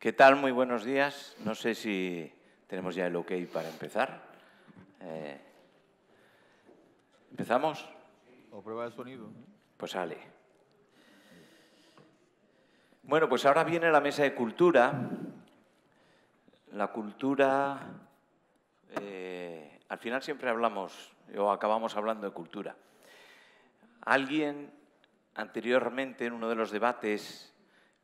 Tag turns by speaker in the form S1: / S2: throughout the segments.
S1: ¿Qué tal? Muy buenos días. No sé si tenemos ya el ok para empezar. ¿Empezamos?
S2: O prueba de sonido.
S1: Pues sale. Bueno, pues ahora viene la mesa de cultura. La cultura, al final siempre hablamos, o acabamos hablando de cultura. Alguien anteriormente en uno de los debates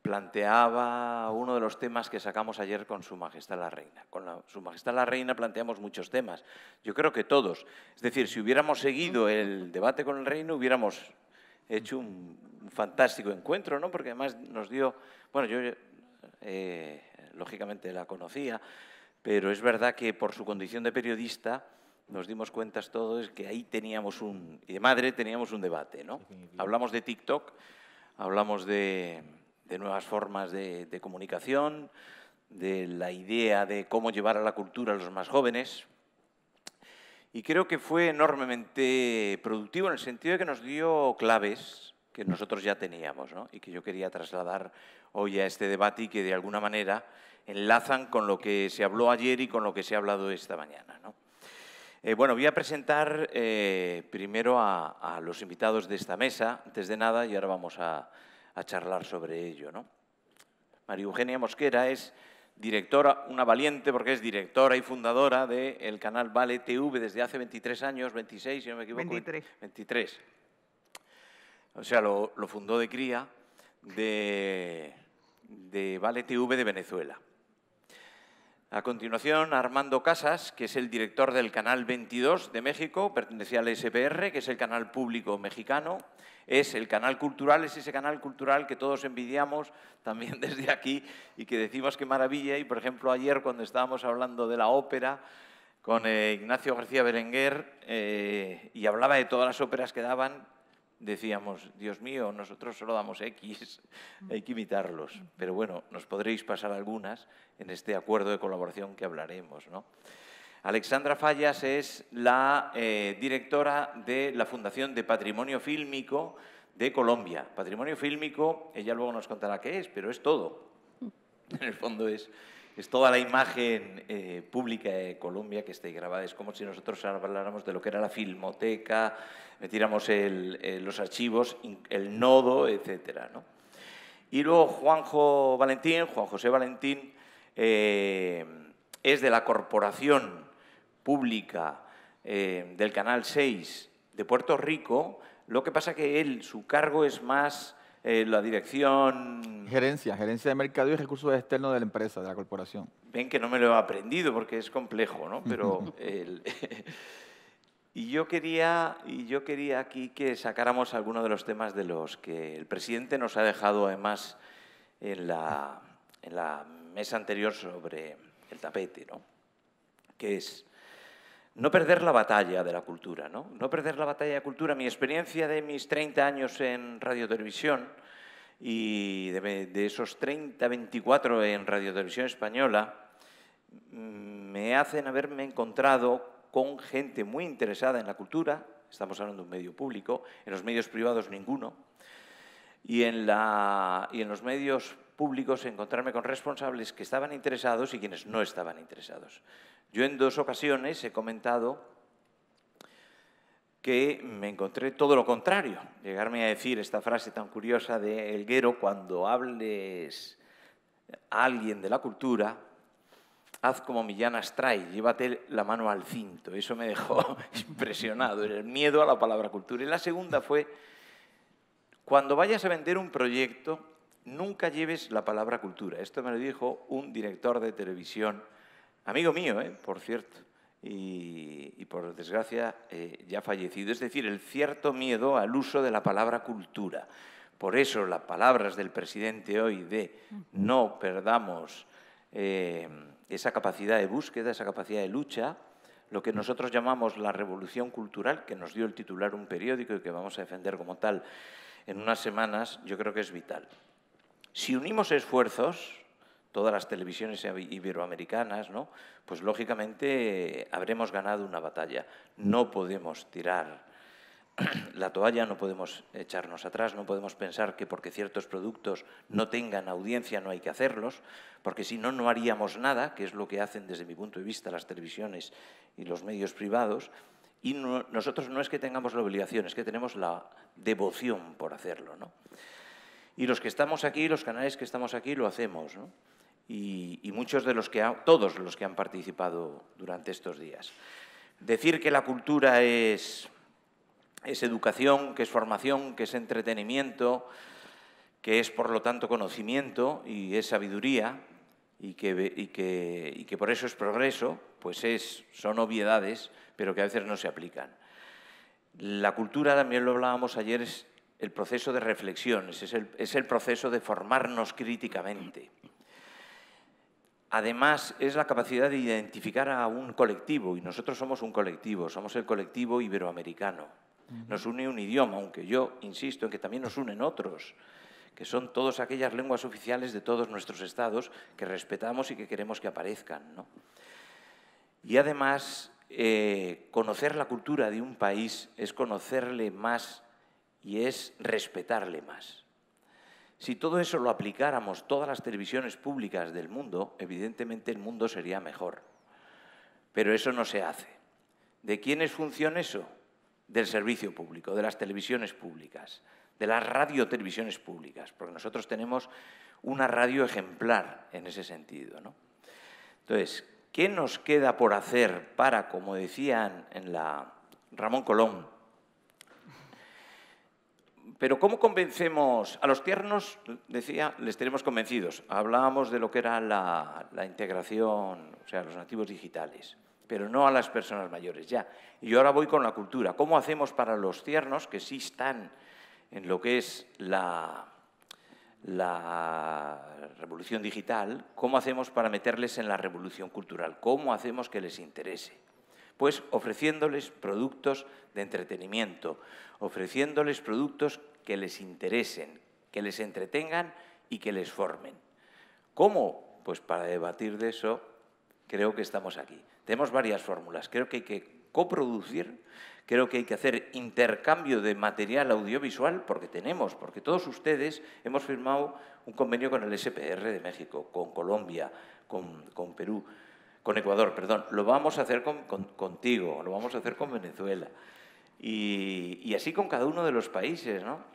S1: planteaba uno de los temas que sacamos ayer con Su Majestad la Reina. Con Su Majestad la Reina planteamos muchos temas. Yo creo que todos. Es decir, si hubiéramos seguido el debate con el Reino, hubiéramos hecho un fantástico encuentro, ¿no? Porque además nos dio... Bueno, yo lógicamente la conocía, pero es verdad que por su condición de periodista nos dimos cuenta todos que ahí teníamos y de madre teníamos un debate, ¿no? Hablamos de TikTok, hablamos de nuevas formas de comunicación, de la idea de cómo llevar a la cultura a los más jóvenes. Y creo que fue enormemente productivo en el sentido de que nos dio claves que nosotros ya teníamos, ¿no? Y que yo quería trasladar hoy a este debate y que de alguna manera enlazan con lo que se habló ayer y con lo que se ha hablado esta mañana, ¿no? Bueno, voy a presentar primero a los invitados de esta mesa, antes de nada, y ahora vamos a charlar sobre ello, ¿no? María Eugenia Mosquera es directora, una valiente porque es directora y fundadora del canal Vale TV desde hace 23 años, 26, si no me equivoco. 23. O sea, lo fundó de cría de Vale TV de Venezuela. A continuación, Armando Casas, que es el director del Canal 22 de México, pertenecía al SPR, que es el canal público mexicano. Es el canal cultural, es ese canal cultural que todos envidiamos también desde aquí y que decimos qué maravilla. Y, por ejemplo, ayer cuando estábamos hablando de la ópera con Ignacio García Berenguer y hablaba de todas las óperas que daban, decíamos, Dios mío, nosotros solo damos X, hay que imitarlos. Pero bueno, nos podréis pasar algunas en este acuerdo de colaboración que hablaremos, ¿no? Alexandra Fallas es la directora de la Fundación de Patrimonio Fílmico de Colombia. Patrimonio fílmico, ella luego nos contará qué es, pero es todo. En el fondo es toda la imagen pública de Colombia que está ahí grabada. Es como si nosotros habláramos de lo que era la filmoteca, metiéramos los archivos, el nodo, etcétera, ¿no? Y luego Juan José Valentín, es de la Corporación Pública del Canal 6 de Puerto Rico. Lo que pasa que su cargo es más la dirección...
S2: Gerencia de mercado y recursos externos de la empresa, de la corporación.
S1: Ven que no me lo he aprendido porque es complejo, ¿no? Pero y yo quería aquí que sacáramos algunos de los temas de los que el presidente nos ha dejado además en la mesa anterior sobre el tapete, ¿no? Que es no perder la batalla de la cultura, ¿no? No perder la batalla de la cultura. Mi experiencia de mis 30 años en Radio Televisión y de esos 30, 24 en Radio Televisión Española me hacen haberme encontrado con gente muy interesada en la cultura. Estamos hablando de un medio público, en los medios privados ninguno, y en los medios públicos encontrarme con responsables que estaban interesados y quienes no estaban interesados. Yo en 2 ocasiones he comentado que me encontré todo lo contrario. Llegarme a decir esta frase tan curiosa de Elguero: cuando hables a alguien de la cultura, haz como Millán Astray, llévate la mano al cinto. Eso me dejó impresionado, el miedo a la palabra cultura. Y la segunda fue, cuando vayas a vender un proyecto, nunca lleves la palabra cultura. Esto me lo dijo un director de televisión, amigo mío, por cierto, y por desgracia ya fallecido. Es decir, el cierto miedo al uso de la palabra cultura. Por eso las palabras del presidente hoy de no perdamos esa capacidad de búsqueda, esa capacidad de lucha, lo que nosotros llamamos la revolución cultural, que nos dio el titular un periódico y que vamos a defender como tal en unas semanas, yo creo que es vital. Si unimos esfuerzos, todas las televisiones iberoamericanas, ¿no?, pues lógicamente habremos ganado una batalla. No podemos tirar la toalla, no podemos echarnos atrás, no podemos pensar que porque ciertos productos no tengan audiencia no hay que hacerlos, porque si no, no haríamos nada, que es lo que hacen desde mi punto de vista las televisiones y los medios privados, y nosotros no es que tengamos la obligación, es que tenemos la devoción por hacerlo, ¿no? Y los que estamos aquí, los canales que estamos aquí, lo hacemos, ¿no? Y muchos de todos los que han participado durante estos días. Decir que la cultura es educación, que es formación, que es entretenimiento, que es, por lo tanto, conocimiento y es sabiduría y que por eso es progreso, pues son obviedades, pero que a veces no se aplican. La cultura, también lo hablábamos ayer, es el proceso de reflexión, es el proceso de formarnos críticamente. Además, es la capacidad de identificar a un colectivo, y nosotros somos un colectivo, somos el colectivo iberoamericano. Nos une un idioma, aunque yo insisto en que también nos unen otros, que son todas aquellas lenguas oficiales de todos nuestros estados que respetamos y que queremos que aparezcan, ¿no? Y además, conocer la cultura de un país es conocerle más y es respetarle más. Si todo eso lo aplicáramos todas las televisiones públicas del mundo, evidentemente el mundo sería mejor. Pero eso no se hace. ¿De quién es función eso? Del servicio público, de las televisiones públicas, de las radiotelevisiones públicas, porque nosotros tenemos una radio ejemplar en ese sentido, ¿no? Entonces, ¿qué nos queda por hacer para, como decían en la Ramón Colón, pero ¿cómo convencemos a los tiernos? Decía, les tenemos convencidos. Hablábamos de lo que era la integración, o sea, los nativos digitales, pero no a las personas mayores, ya. Y yo ahora voy con la cultura. ¿Cómo hacemos para los tiernos, que sí están en lo que es la revolución digital? ¿Cómo hacemos para meterles en la revolución cultural? ¿Cómo hacemos que les interese? Pues ofreciéndoles productos de entretenimiento, ofreciéndoles productos que les interesen, que les entretengan y que les formen. ¿Cómo? Pues para debatir de eso creo que estamos aquí. Tenemos varias fórmulas. Creo que hay que coproducir, creo que hay que hacer intercambio de material audiovisual, porque todos ustedes hemos firmado un convenio con el SPR de México, con Colombia, con Perú, con Ecuador, perdón. Lo vamos a hacer contigo, lo vamos a hacer con Venezuela. Y así con cada uno de los países, ¿no?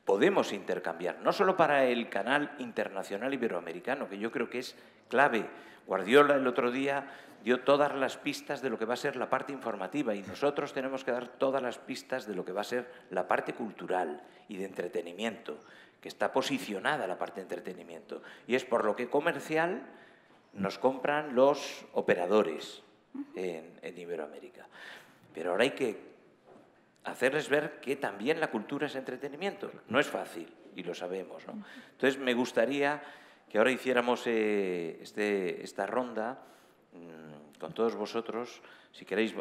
S1: Podemos intercambiar, no solo para el canal internacional iberoamericano, que yo creo que es clave. Guardiola el otro día dio todas las pistas de lo que va a ser la parte informativa y nosotros tenemos que dar todas las pistas de lo que va a ser la parte cultural y de entretenimiento, que está posicionada la parte de entretenimiento. Y es por lo que comercial nos compran los operadores en Iberoamérica. Pero ahora hay que hacerles ver que también la cultura es entretenimiento. No es fácil, y lo sabemos, ¿no? Entonces, me gustaría que ahora hiciéramos esta ronda con todos vosotros. Si queréis,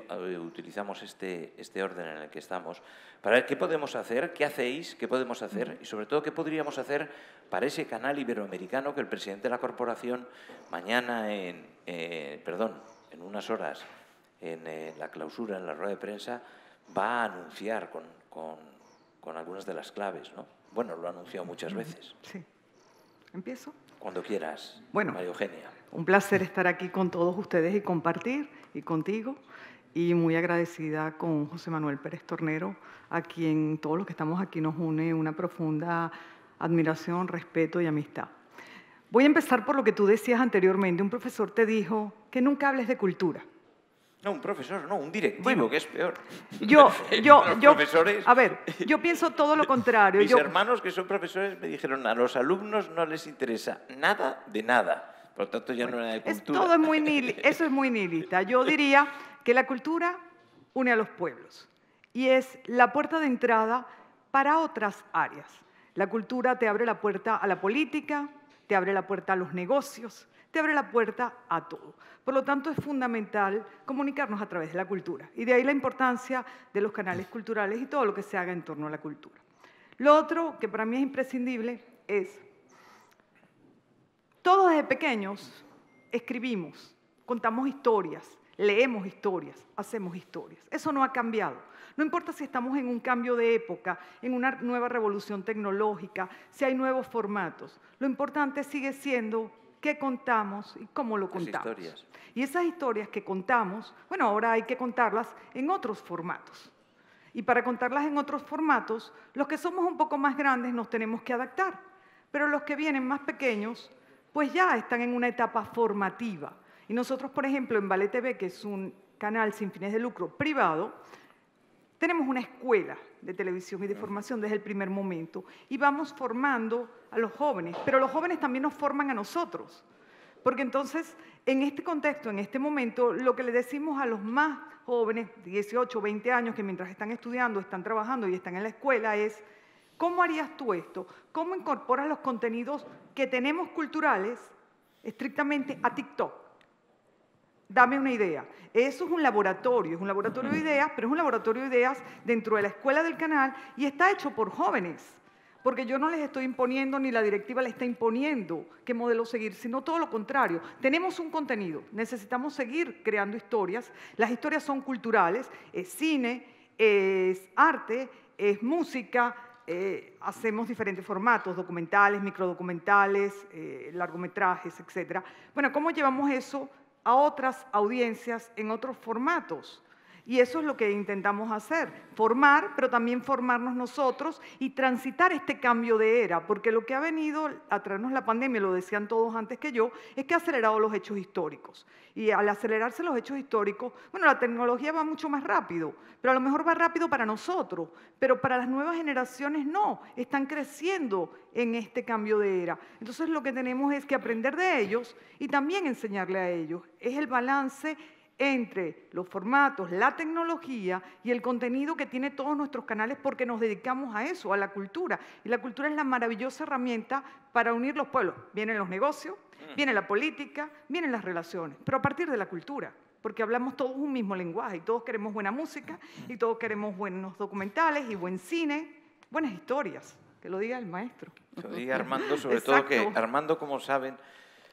S1: utilizamos este orden en el que estamos, para ver qué podemos hacer, qué hacéis, qué podemos hacer, y sobre todo qué podríamos hacer para ese canal iberoamericano que el presidente de la corporación mañana, en unas horas, en la clausura, en la rueda de prensa, va a anunciar con algunas de las claves, ¿no? Bueno, lo ha anunciado muchas veces.
S3: Sí. ¿Empiezo?
S1: Cuando quieras,
S3: bueno,
S1: María Eugenia.
S3: Un placer estar aquí con todos ustedes y compartir, y contigo, y muy agradecida con José Manuel Pérez Tornero, a quien todos los que estamos aquí nos une una profunda admiración, respeto y amistad. Voy a empezar por lo que tú decías anteriormente. Un profesor te dijo que nunca hables de cultura.
S1: No, un profesor, no, un directivo, que es peor.
S3: A ver, yo pienso todo lo contrario.
S1: Mis hermanos que son profesores me dijeron, a los alumnos no les interesa nada de nada. Por lo tanto, ya no era de cultura.
S3: Eso es muy nihilista. Yo diría que la cultura une a los pueblos y es la puerta de entrada para otras áreas. La cultura te abre la puerta a la política, te abre la puerta a los negocios, te abre la puerta a todo. Por lo tanto, es fundamental comunicarnos a través de la cultura. Y de ahí la importancia de los canales culturales y todo lo que se haga en torno a la cultura. Lo otro que para mí es imprescindible es, todos desde pequeños escribimos, contamos historias, leemos historias, hacemos historias. Eso no ha cambiado. No importa si estamos en un cambio de época, en una nueva revolución tecnológica, si hay nuevos formatos. Lo importante sigue siendo qué contamos y cómo lo contamos.
S1: Las historias.
S3: Y esas historias que contamos, bueno, ahora hay que contarlas en otros formatos. Y para contarlas en otros formatos, los que somos un poco más grandes nos tenemos que adaptar. Pero los que vienen más pequeños, pues ya están en una etapa formativa. Y nosotros, por ejemplo, en Ballet TV, que es un canal sin fines de lucro privado, tenemos una escuela de televisión y de formación desde el primer momento y vamos formando a los jóvenes, pero los jóvenes también nos forman a nosotros. Porque entonces, en este contexto, en este momento, lo que le decimos a los más jóvenes, 18, 20 años, que mientras están estudiando, están trabajando y están en la escuela, es ¿cómo harías tú esto? ¿Cómo incorporas los contenidos que tenemos culturales estrictamente a TikTok? Dame una idea. Eso es un laboratorio de ideas, pero es un laboratorio de ideas dentro de la escuela del canal y está hecho por jóvenes, porque yo no les estoy imponiendo ni la directiva le está imponiendo qué modelo seguir, sino todo lo contrario. Tenemos un contenido, necesitamos seguir creando historias. Las historias son culturales, es cine, es arte, es música, hacemos diferentes formatos, documentales, microdocumentales, largometrajes, etc. Bueno, ¿cómo llevamos eso a otras audiencias en otros formatos? Y eso es lo que intentamos hacer, formar, pero también formarnos nosotros y transitar este cambio de era, porque lo que ha venido a traernos la pandemia, lo decían todos antes que yo, es que ha acelerado los hechos históricos. Y al acelerarse los hechos históricos, bueno, la tecnología va mucho más rápido, pero a lo mejor va rápido para nosotros, pero para las nuevas generaciones no, están creciendo en este cambio de era. Entonces lo que tenemos es que aprender de ellos y también enseñarle a ellos. Es el balance entre los formatos, la tecnología y el contenido que tiene todos nuestros canales porque nos dedicamos a eso, a la cultura. Y la cultura es la maravillosa herramienta para unir los pueblos. Vienen los negocios, viene la política, vienen las relaciones, pero a partir de la cultura, porque hablamos todos un mismo lenguaje y todos queremos buena música y todos queremos buenos documentales y buen cine, buenas historias, que lo diga el maestro.
S1: Que lo diga Armando, sobre todo que Armando, como saben,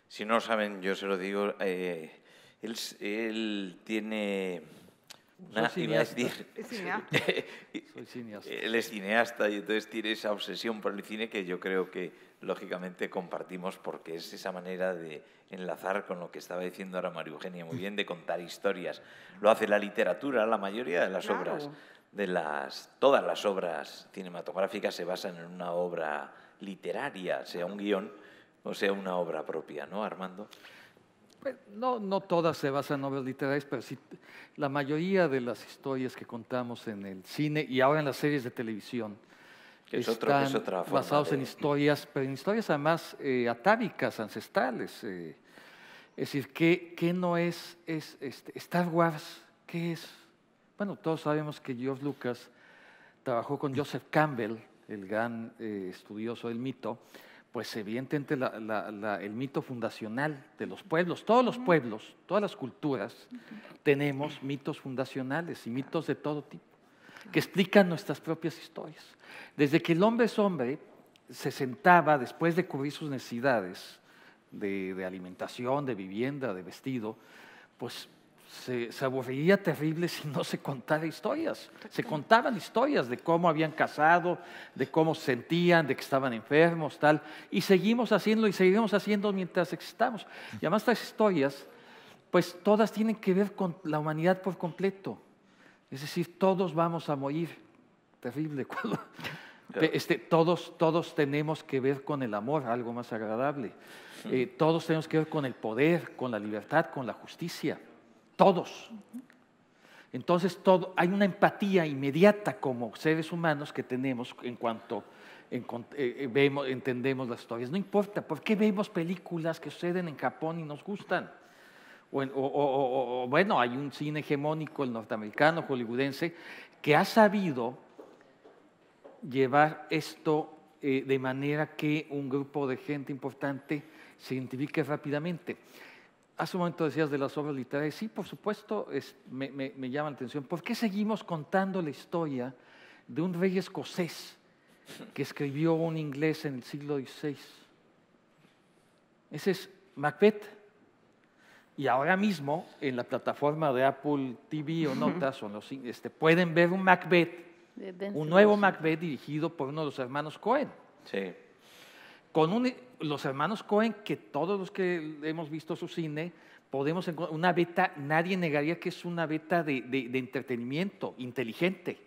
S1: si no lo saben, yo se lo digo, él tiene una, iba a decir,
S3: Es cineasta.
S4: Soy cineasta.
S1: Él es cineasta y entonces tiene esa obsesión por el cine que yo creo que lógicamente compartimos porque es esa manera de enlazar con lo que estaba diciendo ahora María Eugenia, muy bien, de contar historias. Lo hace la literatura, la mayoría de las obras, todas las obras cinematográficas se basan en una obra literaria, sea un guión o sea una obra propia, ¿no, Armando?
S4: Pues, no todas se basan en obras literarias, pero sí la mayoría de las historias que contamos en el cine y ahora en las series de televisión están basados en historias, pero en historias además atávicas, ancestrales. Es decir, ¿qué no es Star Wars? ¿Qué es? Bueno, todos sabemos que George Lucas trabajó con Joseph Campbell, el gran estudioso del mito. Pues evidentemente el mito fundacional de los pueblos, todos los pueblos, todas las culturas, tenemos mitos fundacionales y mitos de todo tipo, que explican nuestras propias historias. Desde que el hombre es hombre, se sentaba después de cubrir sus necesidades de alimentación, de vivienda, de vestido, pues se aburriría terrible si no se contara historias. Se contaban historias de cómo habían casado, de cómo se sentían, de que estaban enfermos, tal. Y seguimos haciéndolo y seguiremos haciendo mientras existamos. Y además estas historias, pues todas tienen que ver con la humanidad por completo. Es decir, todos vamos a morir. Terrible. Todos tenemos que ver con el amor, algo más agradable. Todos tenemos que ver con el poder, con la libertad, con la justicia. Todos. Entonces hay una empatía inmediata como seres humanos que tenemos en cuanto entendemos las historias. No importa, ¿por qué vemos películas que suceden en Japón y nos gustan? Bueno, hay un cine hegemónico, el norteamericano, hollywoodense, que ha sabido llevar esto de manera que un grupo de gente importante se identifique rápidamente. Hace un momento decías de las obras literarias. Sí, por supuesto, me llama la atención. ¿Por qué seguimos contando la historia de un rey escocés que escribió un inglés en el siglo XVI? Ese es Macbeth. Y ahora mismo, en la plataforma de Apple TV o Notas, pueden ver un Macbeth, un nuevo Macbeth dirigido por uno de los hermanos Coen.
S1: Sí.
S4: Con los hermanos Coen, que todos los que hemos visto su cine, podemos encontrar una beta, nadie negaría que es una beta de entretenimiento inteligente,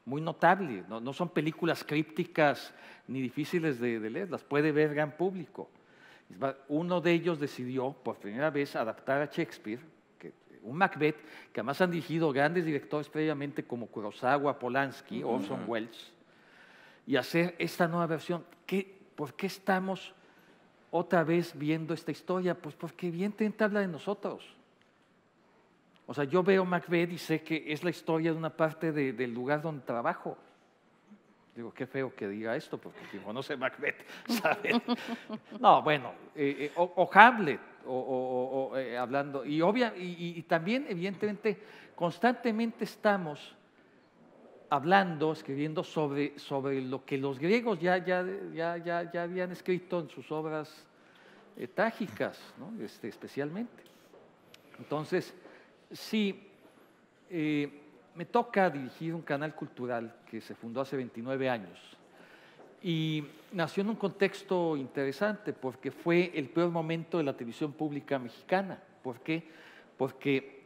S4: muy notable. No son películas crípticas ni difíciles de leer, las puede ver gran público. Uno de ellos decidió por primera vez adaptar a Shakespeare, un Macbeth, que además han dirigido grandes directores previamente como Kurosawa, Polanski, Orson Welles, y hacer esta nueva versión. ¿Por qué estamos otra vez viendo esta historia? Pues porque evidentemente habla de nosotros. O sea, yo veo Macbeth y sé que es la historia de una parte del lugar donde trabajo. Digo, qué feo que diga esto, porque quien conoce Macbeth sabe. No, bueno, o Hamlet, hablando, y también, evidentemente, constantemente estamos hablando, escribiendo sobre lo que los griegos ya habían escrito en sus obras trágicas, ¿no? Especialmente. Entonces, sí, me toca dirigir un canal cultural que se fundó hace 29 años y nació en un contexto interesante porque fue el peor momento de la televisión pública mexicana. ¿Por qué? Porque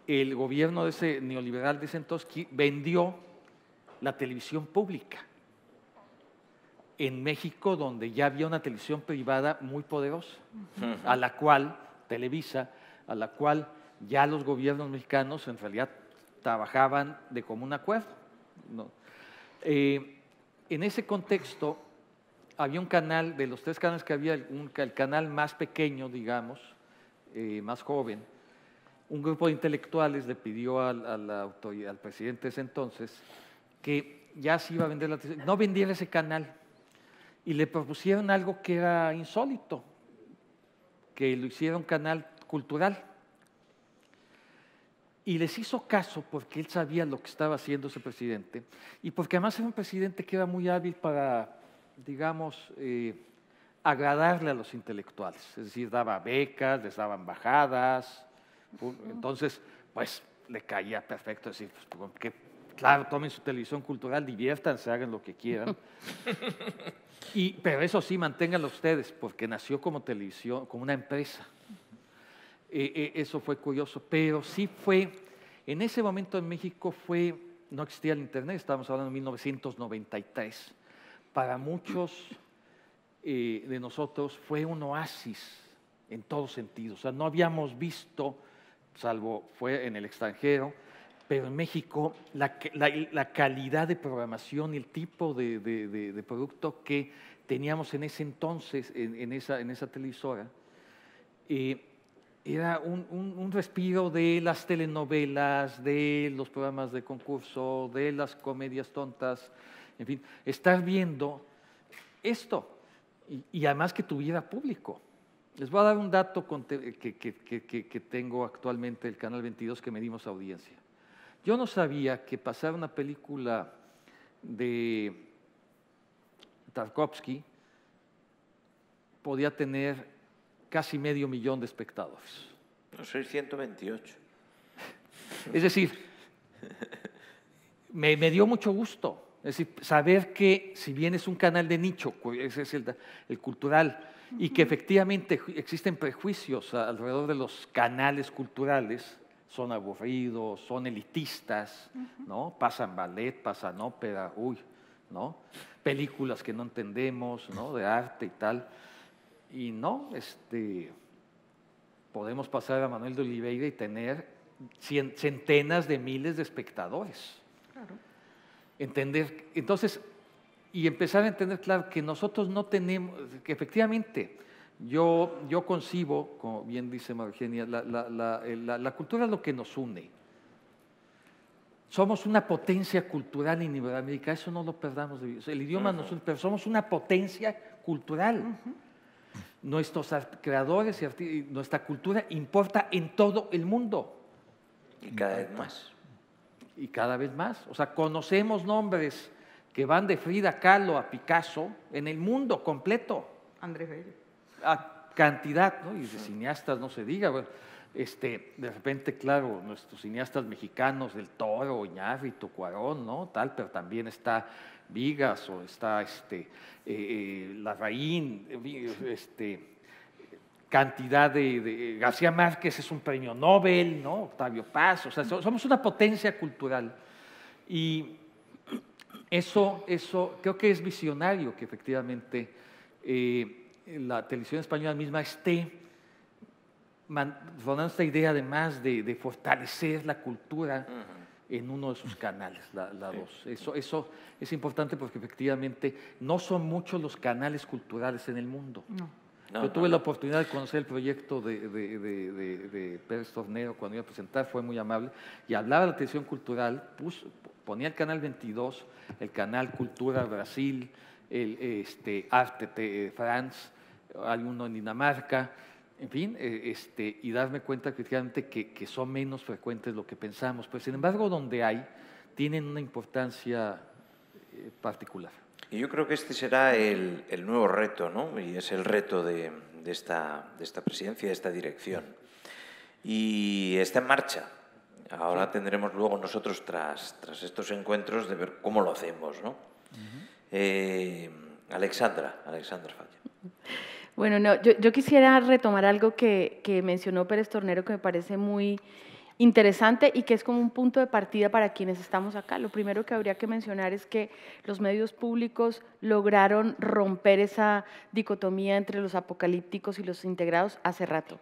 S4: el gobierno de ese neoliberal de ese entonces vendió la televisión pública en México, donde ya había una televisión privada muy poderosa, a la cual, Televisa, a la cual ya los gobiernos mexicanos en realidad trabajaban de común acuerdo, ¿no? En ese contexto había un canal, de los 3 canales que había, el canal más pequeño, digamos, más joven. Un grupo de intelectuales le pidió al presidente de ese entonces que ya se iba a vender la televisión, no vendiera ese canal, y le propusieron algo que era insólito, que lo hiciera un canal cultural. Y les hizo caso porque él sabía lo que estaba haciendo ese presidente y porque además era un presidente que era muy hábil para, digamos, agradarle a los intelectuales. Es decir, daba becas, les daba embajadas. Entonces, pues, le caía perfecto decir, pues, porque, claro, tomen su televisión cultural, diviértanse, hagan lo que quieran. Pero eso sí, manténganlo ustedes, porque nació como televisión, como una empresa. Eso fue curioso, pero sí fue, en ese momento en México no existía el Internet, estábamos hablando de 1993. Para muchos de nosotros fue un oasis en todos sentidos. O sea, no habíamos visto, salvo fue en el extranjero, pero en México la calidad de programación y el tipo de producto que teníamos en ese entonces en esa televisora, era un respiro de las telenovelas, de los programas de concurso, de las comedias tontas, en fin, estar viendo esto y además que tuviera público. Les voy a dar un dato que tengo actualmente del Canal 22 que medimos audiencia. Yo no sabía que pasar una película de Tarkovsky podía tener casi 500,000 de espectadores.
S1: No, soy 128.
S4: Es decir, me dio mucho gusto. Es decir, saber que si bien es un canal de nicho, ese es el cultural, y que efectivamente existen prejuicios alrededor de los canales culturales, son aburridos, son elitistas, ¿no? Pasan ballet, pasan ópera, ¿no? Películas que no entendemos, ¿no? De arte y tal. Y no, podemos pasar a Manuel de Oliveira y tener centenas de miles de espectadores.
S3: Claro.
S4: Entender, entonces, y empezar a entender, claro, que nosotros no tenemos, que efectivamente, yo concibo, como bien dice María Eugenia, la cultura es lo que nos une. Somos una potencia cultural en Iberoamérica, eso no lo perdamos de vista. El idioma nos une, pero somos una potencia cultural. Nuestros creadores y nuestra cultura importa en todo el mundo.
S1: Y cada vez más.
S4: Y cada vez más. O sea, conocemos nombres que van de Frida Kahlo a Picasso en el mundo completo.
S3: Andrés Bello.
S4: cantidad, ¿no? Y de cineastas no se diga. Bueno, de repente, claro, nuestros cineastas mexicanos, Del Toro, Iñárritu, Cuarón, ¿no? Tal, pero también está Vigas o está Larraín, cantidad de García Márquez es un premio Nobel, ¿no? Octavio Paz, o sea, somos una potencia cultural. Y eso creo que es visionario que efectivamente la televisión española misma esté formando esta idea además de fortalecer la cultura en uno de sus canales, la 2. Eso es importante porque efectivamente no son muchos los canales culturales en el mundo. Yo tuve la oportunidad de conocer el proyecto de Pérez Tornero cuando iba a presentar, fue muy amable, y hablaba de la televisión cultural, ponía el canal 22, el canal Cultura Brasil, el Arte France, hay uno en Dinamarca, en fin, y darme cuenta efectivamente que son menos frecuentes de lo que pensamos, pero sin embargo donde hay, tienen una importancia particular.
S1: Y yo creo que este será el nuevo reto, ¿no? Y es el reto de esta presidencia, de esta dirección. Y está en marcha. Ahora tendremos luego nosotros, tras estos encuentros, de ver cómo lo hacemos, ¿no? Alexandra Falla.
S5: Bueno, no, yo quisiera retomar algo que mencionó Pérez Tornero, que me parece muy interesante y que es como un punto de partida para quienes estamos acá. Lo primero que habría que mencionar es que los medios públicos lograron romper esa dicotomía entre los apocalípticos y los integrados hace rato.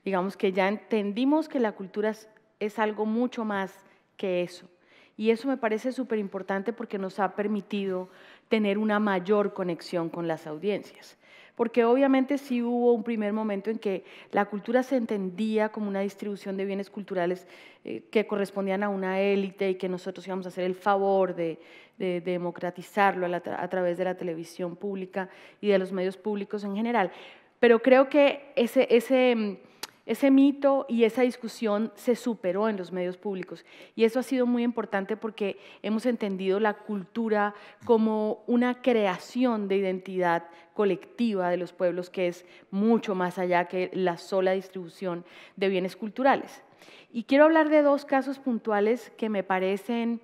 S5: Digamos que ya entendimos que la cultura es algo mucho más que eso. Y eso me parece súper importante porque nos ha permitido tener una mayor conexión con las audiencias. Porque obviamente sí hubo un primer momento en que la cultura se entendía como una distribución de bienes culturales que correspondían a una élite y que nosotros íbamos a hacer el favor de democratizarlo a través de la televisión pública y de los medios públicos en general. Pero creo que ese mito y esa discusión se superó en los medios públicos y eso ha sido muy importante porque hemos entendido la cultura como una creación de identidad colectiva de los pueblos que es mucho más allá que la sola distribución de bienes culturales. Y quiero hablar de dos casos puntuales que me parecen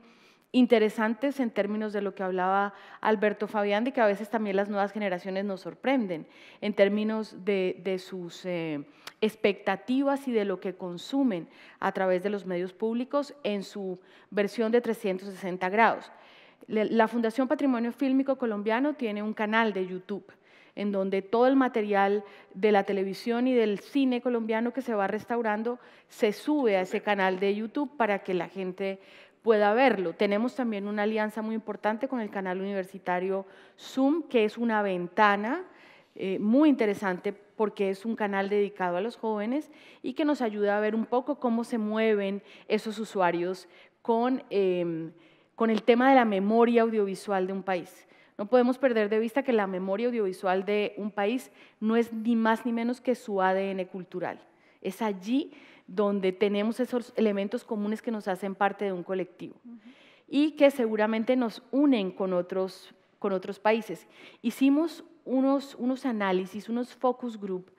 S5: interesantes en términos de lo que hablaba Alberto Fabián, de que a veces también las nuevas generaciones nos sorprenden en términos de sus expectativas y de lo que consumen a través de los medios públicos en su versión de 360 grados. La Fundación Patrimonio Fílmico Colombiano tiene un canal de YouTube en donde todo el material de la televisión y del cine colombiano que se va restaurando se sube a ese canal de YouTube para que la gente pueda verlo. Tenemos también una alianza muy importante con el canal universitario Zoom, que es una ventana muy interesante porque es un canal dedicado a los jóvenes y que nos ayuda a ver un poco cómo se mueven esos usuarios con el tema de la memoria audiovisual de un país. No podemos perder de vista que la memoria audiovisual de un país no es ni más ni menos que su ADN cultural. Es allí donde tenemos esos elementos comunes que nos hacen parte de un colectivo y que seguramente nos unen con otros países. Hicimos unos análisis, unos focus group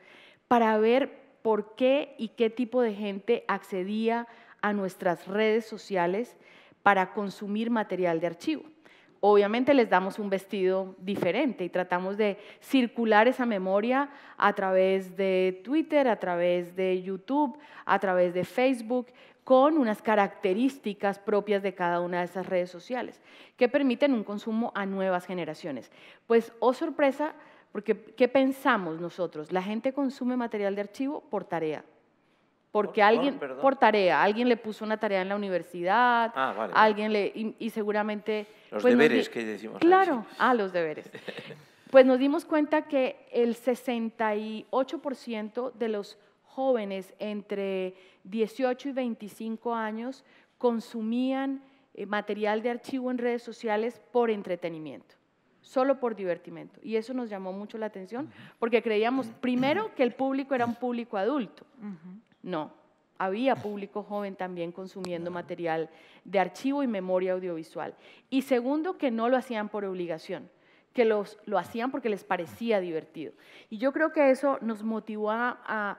S5: para ver por qué y qué tipo de gente accedía a nuestras redes sociales para consumir material de archivo. Obviamente les damos un vestido diferente y tratamos de circular esa memoria a través de Twitter, a través de YouTube, a través de Facebook, con unas características propias de cada una de esas redes sociales que permiten un consumo a nuevas generaciones. Pues, oh sorpresa, porque ¿qué pensamos nosotros? La gente consume material de archivo por tarea. Porque por tarea, alguien le puso una tarea en la universidad,
S1: vale.
S5: alguien y seguramente…
S1: Los pues deberes que decimos.
S5: Claro, los deberes. Pues nos dimos cuenta que el 68% de los jóvenes entre 18 y 25 años consumían material de archivo en redes sociales por entretenimiento, solo por divertimento. Y eso nos llamó mucho la atención porque creíamos, primero, que el público era un público adulto. No, había público joven también consumiendo material de archivo y memoria audiovisual. Y segundo, que no lo hacían por obligación, que lo hacían porque les parecía divertido. Y yo creo que eso nos motivó a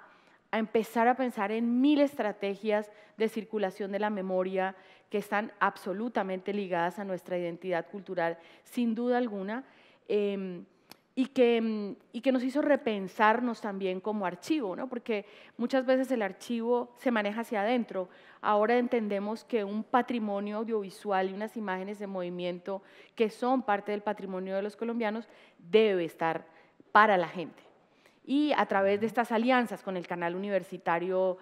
S5: empezar a pensar en 1000 estrategias de circulación de la memoria que están absolutamente ligadas a nuestra identidad cultural, sin duda alguna, y que nos hizo repensarnos también como archivo, ¿no? Porque muchas veces el archivo se maneja hacia adentro. Ahora entendemos que un patrimonio audiovisual y unas imágenes de movimiento que son parte del patrimonio de los colombianos debe estar para la gente. Y a través de estas alianzas con el canal universitario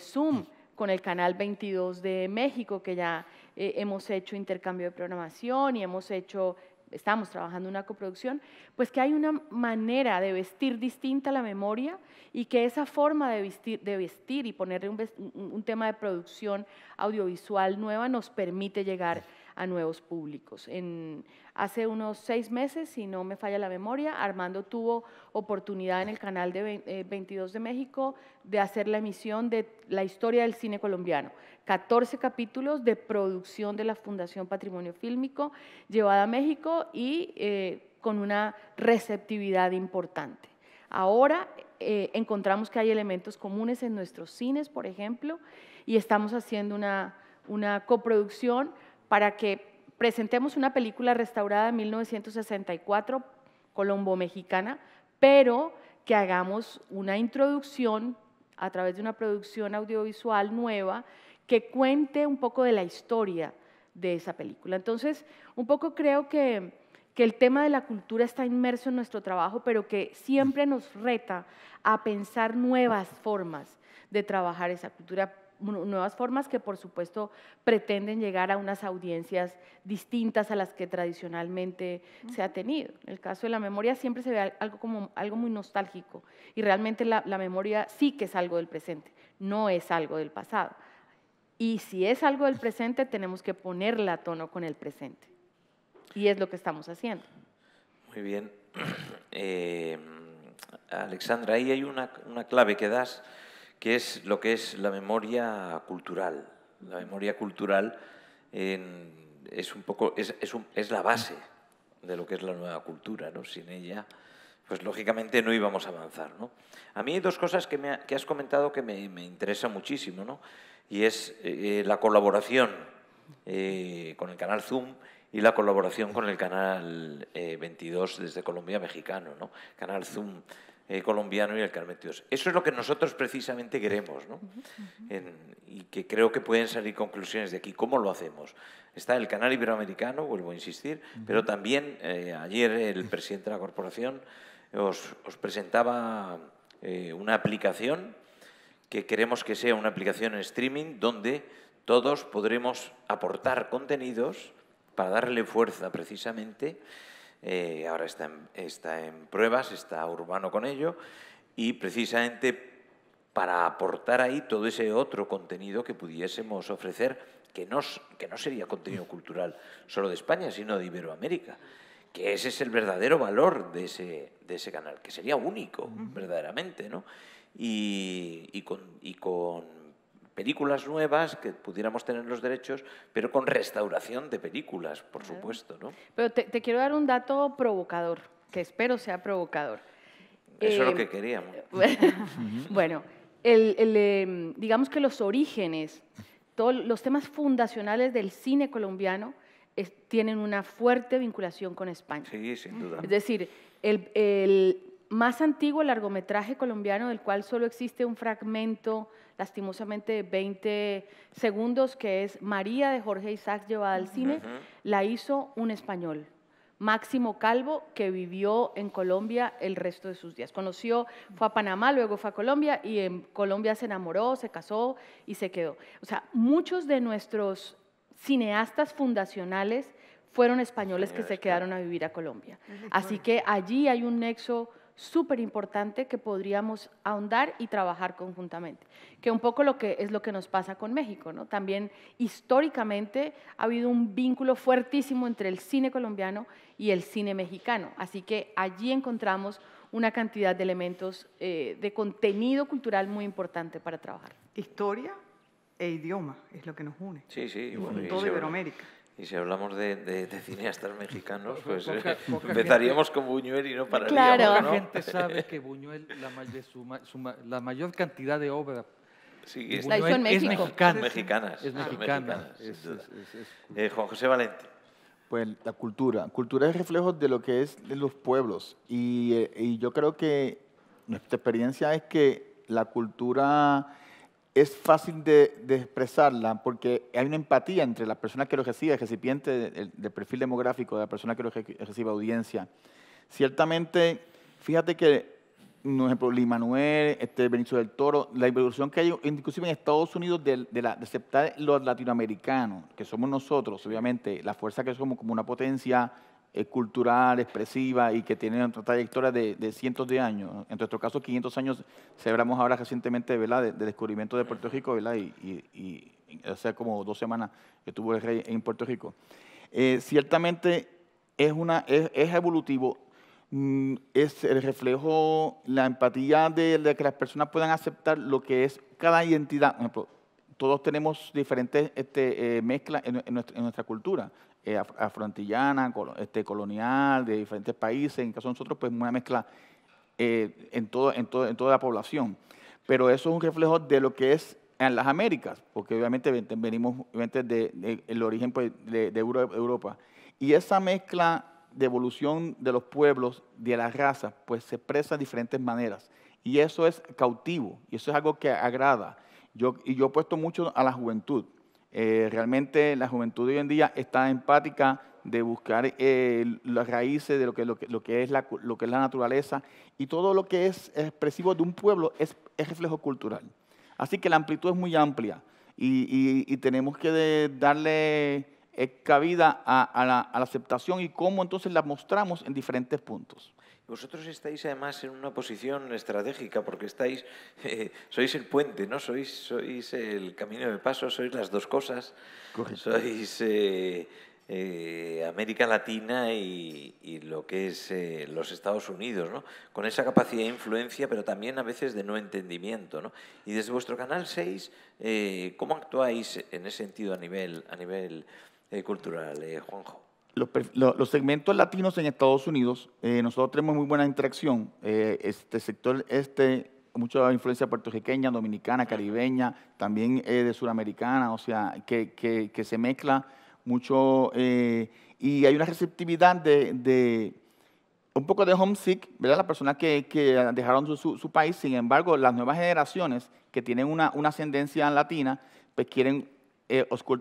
S5: Zoom, con el canal 22 de México, que ya hemos hecho intercambio de programación y estamos trabajando en una coproducción, pues que hay una manera de vestir distinta la memoria y que esa forma de vestir y ponerle un tema de producción audiovisual nueva nos permite llegar a nuevos públicos. Hace unos 6 meses, si no me falla la memoria, Armando tuvo oportunidad en el canal de 22 de México de hacer la emisión de la historia del cine colombiano. 14 capítulos de producción de la Fundación Patrimonio Fílmico llevada a México y con una receptividad importante. Ahora encontramos que hay elementos comunes en nuestros cines, por ejemplo, y estamos haciendo una coproducción para que presentemos una película restaurada en 1964, colombo-mexicana, pero que hagamos una introducción a través de una producción audiovisual nueva que cuente un poco de la historia de esa película. Entonces, un poco creo que el tema de la cultura está inmerso en nuestro trabajo, pero que siempre nos reta a pensar nuevas formas de trabajar esa cultura, nuevas formas que por supuesto pretenden llegar a unas audiencias distintas a las que tradicionalmente se ha tenido. En el caso de la memoria siempre se ve algo muy nostálgico y realmente la memoria sí que es algo del presente, no es algo del pasado. Y si es algo del presente tenemos que ponerla a tono con el presente y es lo que estamos haciendo.
S1: Muy bien. Alexandra, ahí hay una clave que das, que es lo que es la memoria cultural. La memoria cultural es la base de lo que es la nueva cultura, ¿no? Sin ella, pues lógicamente no íbamos a avanzar, ¿no? A mí hay 2 cosas que has comentado que me interesan muchísimo, ¿no? Y es la colaboración con el canal Zoom y la colaboración con el canal 22 desde Colombia mexicano, ¿no? Canal Zoom colombiano y el canal 22. Eso es lo que nosotros precisamente queremos, ¿no? Y que creo que pueden salir conclusiones de aquí. ¿Cómo lo hacemos? Está el canal iberoamericano, vuelvo a insistir, pero también ayer el presidente de la corporación os presentaba una aplicación que queremos que sea una aplicación en streaming donde todos podremos aportar contenidos para darle fuerza precisamente. Ahora está en pruebas, está Urbano con ello, y precisamente para aportar ahí todo ese otro contenido que pudiésemos ofrecer, que no sería contenido cultural solo de España, sino de Iberoamérica, que ese es el verdadero valor de ese canal, que sería único, verdaderamente, ¿no? Y con películas nuevas que pudiéramos tener los derechos, pero con restauración de películas, por supuesto, ¿no?
S5: Pero te quiero dar un dato provocador, que espero sea provocador.
S1: Eso es lo que queríamos.
S5: Bueno, digamos que los orígenes, todos los temas fundacionales del cine colombiano tienen una fuerte vinculación con España.
S1: Sí, sin duda.
S5: Es decir, el más antiguo largometraje colombiano, del cual solo existe un fragmento, lastimosamente de 20 segundos, que es María de Jorge Isaacs llevada al cine, la hizo un español, Máximo Calvo, que vivió en Colombia el resto de sus días. Fue a Panamá, luego fue a Colombia y en Colombia se enamoró, se casó y se quedó. O sea, muchos de nuestros cineastas fundacionales fueron españoles que se quedaron a vivir a Colombia. Así que allí hay un nexo súper importante que podríamos ahondar y trabajar conjuntamente, que un poco es lo que nos pasa con México, ¿no? También históricamente ha habido un vínculo fuertísimo entre el cine colombiano y el cine mexicano, así que allí encontramos una cantidad de elementos de contenido cultural muy importante para trabajar.
S3: Historia e idioma es lo que nos une.
S1: Sí, sí.
S3: Bueno, todo Iberoamérica.
S1: Y si hablamos de cineastas mexicanos, pues empezaríamos con Buñuel y no pararíamos,
S5: Claro.
S1: ¿no?
S4: La gente sabe que Buñuel, la mayor cantidad de obra
S1: Sí,
S4: de
S5: La hizo en
S4: Buñuel es
S5: México.
S4: mexicana.
S1: Son mexicanas.
S4: Es
S1: son
S4: mexicana.
S1: mexicanas, sin
S4: Es-
S1: duda.
S4: es-
S1: Juan José Valente.
S2: Pues la cultura. Cultura es reflejo de lo que es de los pueblos. Y yo creo que nuestra experiencia es que la cultura es fácil de expresarla porque hay una empatía entre la persona que lo recibe, el recipiente del perfil demográfico de la persona que lo recibe audiencia. Ciertamente, fíjate que, por ejemplo, Lin-Manuel, Benicio del Toro, la evolución que hay inclusive en Estados Unidos de aceptar los latinoamericanos, que somos nosotros, obviamente, la fuerza que somos como una potencia cultural, expresiva y que tiene una trayectoria de cientos de años. En nuestro caso, 500 años, celebramos ahora recientemente, ¿verdad?, de descubrimiento de Puerto Rico, ¿verdad?, y hace como 2 semanas que estuvo el rey en Puerto Rico. Ciertamente es evolutivo. Es el reflejo, la empatía de que las personas puedan aceptar lo que es cada identidad. Por ejemplo, todos tenemos diferentes mezclas en nuestra cultura, afroantillana, colonial, de diferentes países. En el caso de nosotros, pues una mezcla en toda la población. Pero eso es un reflejo de lo que es en las Américas, porque obviamente venimos del origen pues, de Europa. Y esa mezcla de evolución de los pueblos, de las razas, pues se expresa de diferentes maneras. Y eso es cautivo, y eso es algo que agrada. Yo he puesto mucho a la juventud. Realmente la juventud de hoy en día está empática de buscar las raíces de lo que es la naturaleza, y todo lo que es expresivo de un pueblo es reflejo cultural. Así que la amplitud es muy amplia y tenemos que darle cabida a la aceptación y cómo entonces la mostramos en diferentes puntos.
S1: Vosotros estáis además en una posición estratégica porque sois el puente, ¿no? Sois el camino de paso, sois las dos cosas.
S2: Correcto.
S1: Sois América Latina y lo que es los Estados Unidos, ¿no? Con esa capacidad de influencia, pero también a veces de no entendimiento, ¿no? Y desde vuestro Canal 6, ¿cómo actuáis en ese sentido a nivel cultural, Juanjo?
S2: Los segmentos latinos en Estados Unidos, nosotros tenemos muy buena interacción. Este sector, mucha influencia puertorriqueña, dominicana, caribeña, también de suramericana, o sea, que se mezcla mucho y hay una receptividad de un poco de homesick, ¿verdad? Las personas que dejaron su país. Sin embargo, las nuevas generaciones que tienen una ascendencia latina, pues quieren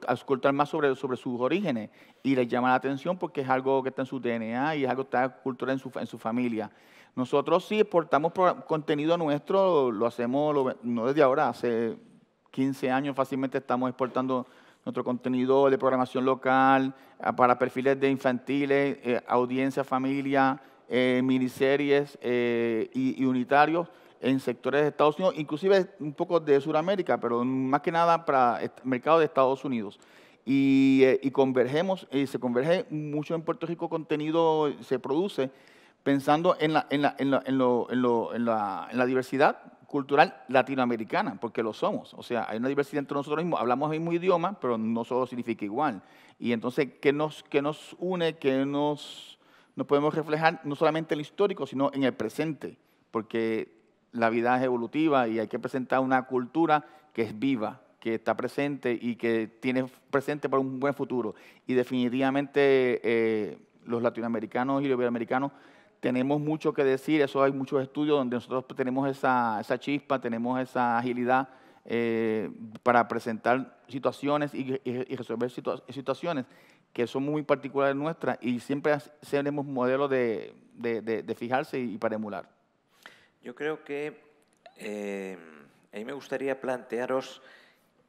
S2: auscultar más sobre sus orígenes y les llama la atención porque es algo que está en su DNA y es algo que está cultural en su familia. Nosotros sí exportamos contenido nuestro, lo hacemos no desde ahora, hace 15 años fácilmente estamos exportando nuestro contenido de programación local para perfiles de infantiles, audiencia, familia, miniseries y unitarios en sectores de Estados Unidos, inclusive un poco de Sudamérica, pero más que nada para el mercado de Estados Unidos. Y convergemos, se converge mucho en Puerto Rico, contenido se produce pensando en la diversidad cultural latinoamericana, porque lo somos. O sea, hay una diversidad entre nosotros mismos, hablamos el mismo idioma, pero no solo significa igual. Y entonces, ¿qué nos une? ¿Qué nos podemos reflejar no solamente en lo histórico, sino en el presente? Porque la vida es evolutiva y hay que presentar una cultura que es viva, que está presente y que tiene presente para un buen futuro. Y definitivamente los latinoamericanos y los iberoamericanos tenemos mucho que decir. Eso hay muchos estudios donde nosotros tenemos esa chispa, tenemos esa agilidad para presentar situaciones y resolver situaciones que son muy particulares nuestras y siempre seremos modelos de fijarse y para emular.
S1: Yo creo que a mí me gustaría plantearos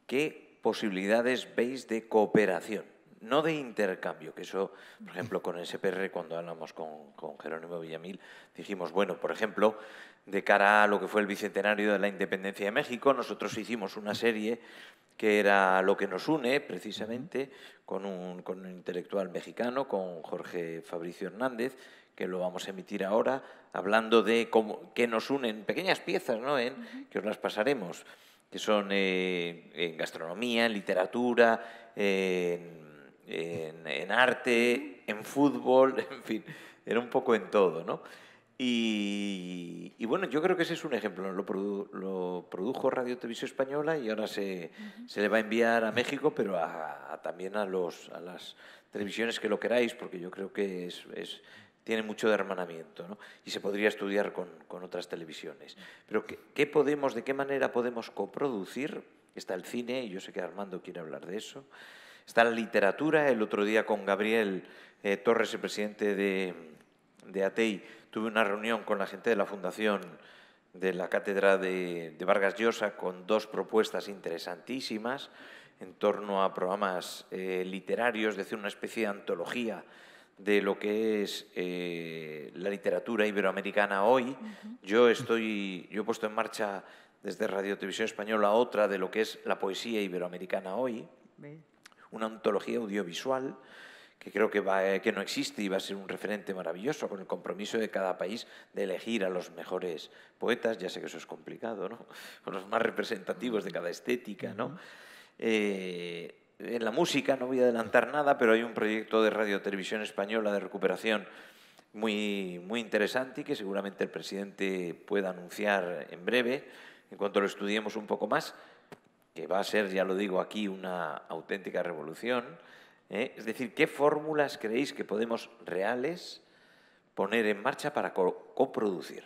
S1: qué posibilidades veis de cooperación, no de intercambio, que eso, por ejemplo, con SPR, cuando hablamos con Jerónimo Villamil, dijimos, bueno, por ejemplo, de cara a lo que fue el bicentenario de la independencia de México, nosotros hicimos una serie que era Lo que nos une, precisamente, con un intelectual mexicano, con Jorge Fabricio Hernández, que lo vamos a emitir ahora, hablando de qué nos unen, pequeñas piezas, ¿no? Que os las pasaremos, que son en gastronomía, en literatura, en en arte, en fútbol, en fin, era un poco en todo, ¿no? Y bueno, yo creo que ese es un ejemplo. Lo produjo Radio Televisión Española y ahora se le va a enviar a México, pero también a las televisiones que lo queráis, porque yo creo que tiene mucho de hermanamiento, ¿no? Y se podría estudiar con otras televisiones. Pero ¿de qué manera podemos coproducir? Está el cine, y yo sé que Armando quiere hablar de eso. Está la literatura. El otro día con Gabriel Torres, el presidente de ATEI, tuve una reunión con la gente de la Fundación de la Cátedra de Vargas Llosa con 2 propuestas interesantísimas en torno a programas literarios, es decir, una especie de antología de lo que es la literatura iberoamericana hoy. Yo he puesto en marcha desde Radio Televisión Española otra de lo que es la poesía iberoamericana hoy, una antología audiovisual que creo que no existe y va a ser un referente maravilloso, con el compromiso de cada país de elegir a los mejores poetas. Ya sé que eso es complicado, ¿no? Con los más representativos de cada estética, ¿no? En la música no voy a adelantar nada, pero hay un proyecto de Radio Televisión Española de recuperación muy, muy interesante y que seguramente el presidente pueda anunciar en breve, en cuanto lo estudiemos un poco más, que va a ser, ya lo digo aquí, una auténtica revolución. Es decir, ¿qué fórmulas creéis que podemos reales poner en marcha para coproducir?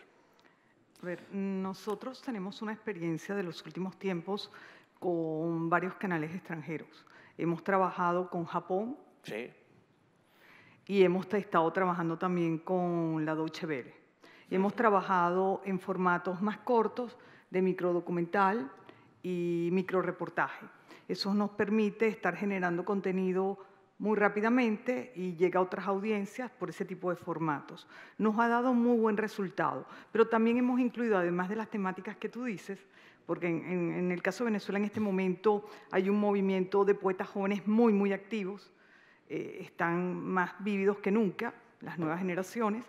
S3: A ver, nosotros tenemos una experiencia de los últimos tiempos con varios canales extranjeros. Hemos trabajado con Japón.
S1: Sí.
S3: Y hemos estado trabajando también con la Deutsche Welle. Hemos trabajado en formatos más cortos de microdocumental y microreportaje. Eso nos permite estar generando contenido muy rápidamente y llega a otras audiencias por ese tipo de formatos. Nos ha dado muy buen resultado, pero también hemos incluido, además de las temáticas que tú dices, porque en el caso de Venezuela en este momento hay un movimiento de poetas jóvenes muy, muy activos, están más vívidos que nunca, las nuevas generaciones,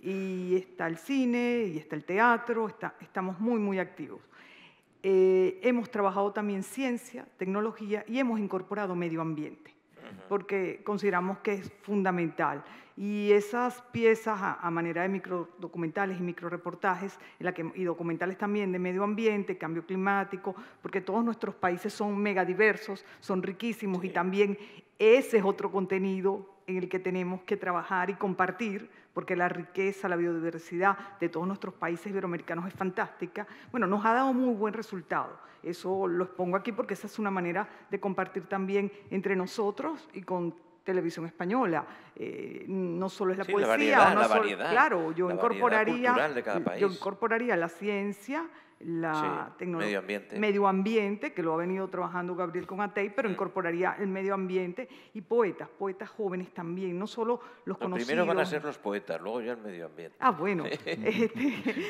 S3: y está el cine, y está el teatro, estamos muy, muy activos. Hemos trabajado también ciencia, tecnología y hemos incorporado medio ambiente, porque consideramos que es fundamental. Y esas piezas a manera de microdocumentales y microreportajes, y documentales también de medio ambiente, cambio climático, porque todos nuestros países son megadiversos, son riquísimos, y también ese es otro contenido en el que tenemos que trabajar y compartir, porque la riqueza, la biodiversidad de todos nuestros países iberoamericanos es fantástica. Bueno, nos ha dado muy buen resultado. Eso lo expongo aquí porque esa es una manera de compartir también entre nosotros y con Televisión Española. No solo es la poesía.
S1: La variedad.
S3: Claro, yo
S1: cultural de cada país.
S3: Yo incorporaría la ciencia, la tecnología, medio ambiente, que lo ha venido trabajando Gabriel con ATEI, pero incorporaría el medio ambiente y poetas jóvenes también, no solo los conocidos.
S1: Primero van a ser los poetas, luego ya el medio ambiente.
S3: Ah, bueno,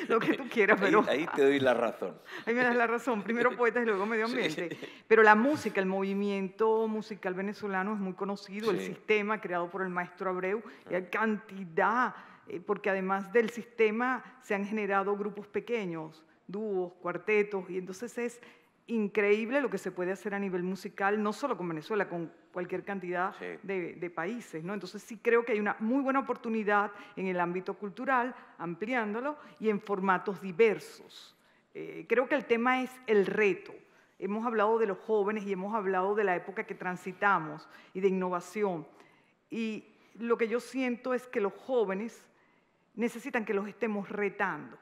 S3: lo que tú quieras, pero...
S1: Ahí te doy la razón.
S3: Ahí me das la razón, primero poetas y luego medio ambiente. Sí. Pero la música, el movimiento musical venezolano es muy conocido, el sistema creado por el maestro Abreu, y hay cantidad, porque además del sistema se han generado grupos pequeños, dúos, cuartetos, y entonces es increíble lo que se puede hacer a nivel musical, no solo con Venezuela, con cualquier cantidad de países, ¿no? Entonces sí creo que hay una muy buena oportunidad en el ámbito cultural, ampliándolo, y en formatos diversos. Creo que el tema es el reto. Hemos hablado de los jóvenes y hemos hablado de la época que transitamos y de innovación. Y lo que yo siento es que los jóvenes necesitan que los estemos retando.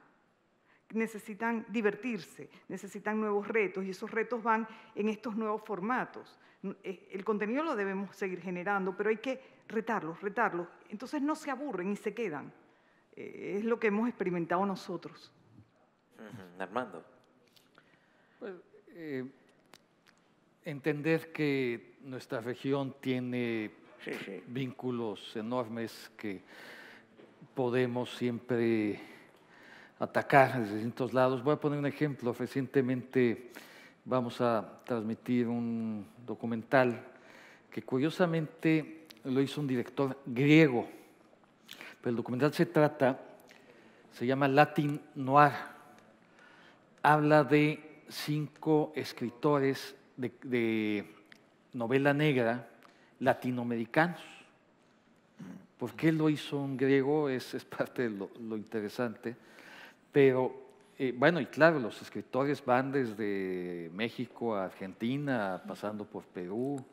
S3: Necesitan divertirse, necesitan nuevos retos, y esos retos van en estos nuevos formatos. El contenido lo debemos seguir generando, pero hay que retarlos. Entonces no se aburren y se quedan. Es lo que hemos experimentado nosotros.
S1: Armando.
S4: Pues, entender que nuestra región tiene vínculos enormes que podemos siempre atacar desde distintos lados. Voy a poner un ejemplo. Recientemente vamos a transmitir un documental que curiosamente lo hizo un director griego, pero el documental se llama Latin Noir. Habla de 5 escritores de novela negra latinoamericanos. ¿Por qué lo hizo un griego? Es parte de lo interesante. Pero, bueno, y claro, los escritores van desde México a Argentina, pasando por Perú,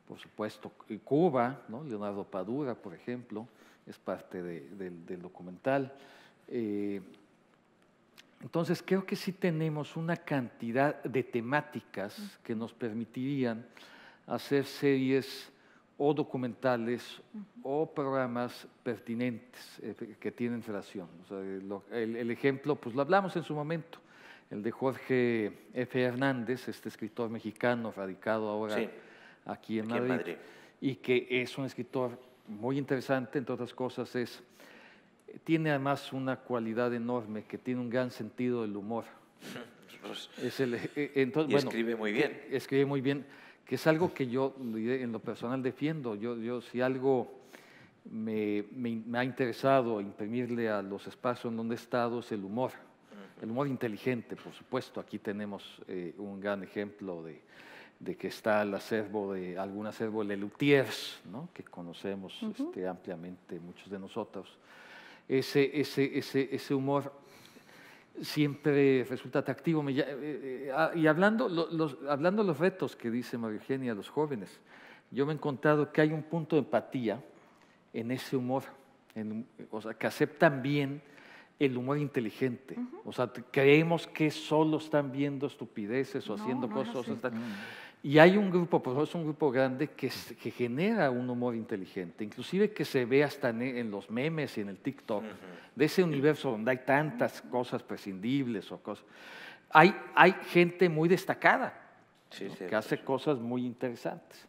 S4: por supuesto, Cuba, ¿no? Leonardo Padura, por ejemplo, es parte del documental. Entonces, creo que sí tenemos una cantidad de temáticas que nos permitirían hacer series o documentales o programas pertinentes que tienen relación. O sea, el ejemplo, pues lo hablamos en su momento, el de Jorge F. Hernández, este escritor mexicano radicado ahora aquí en Madrid, y que es un escritor muy interesante, entre otras cosas, tiene además una cualidad enorme, que tiene un gran sentido del humor.
S1: Entonces, y escribe muy bien.
S4: Escribe muy bien, que es algo que yo en lo personal defiendo. Yo si algo me ha interesado imprimirle a los espacios en donde he estado es el humor. El humor inteligente, por supuesto. Aquí tenemos un gran ejemplo de que está algún acervo de Lelutiers, ¿no? Que conocemos ampliamente muchos de nosotros. Ese humor siempre resulta atractivo. Y hablando de los retos que dice María Eugenia a los jóvenes, yo me he encontrado que hay un punto de empatía en ese humor, o sea, que aceptan bien el humor inteligente. O sea, creemos que solo están viendo estupideces o haciendo cosas. Y hay un grupo, por ejemplo, es un grupo grande que genera un humor inteligente, inclusive que se ve hasta en los memes y en el TikTok, de ese universo donde hay tantas cosas prescindibles o cosas. Hay gente muy destacada, ¿no? Que hace cosas muy interesantes.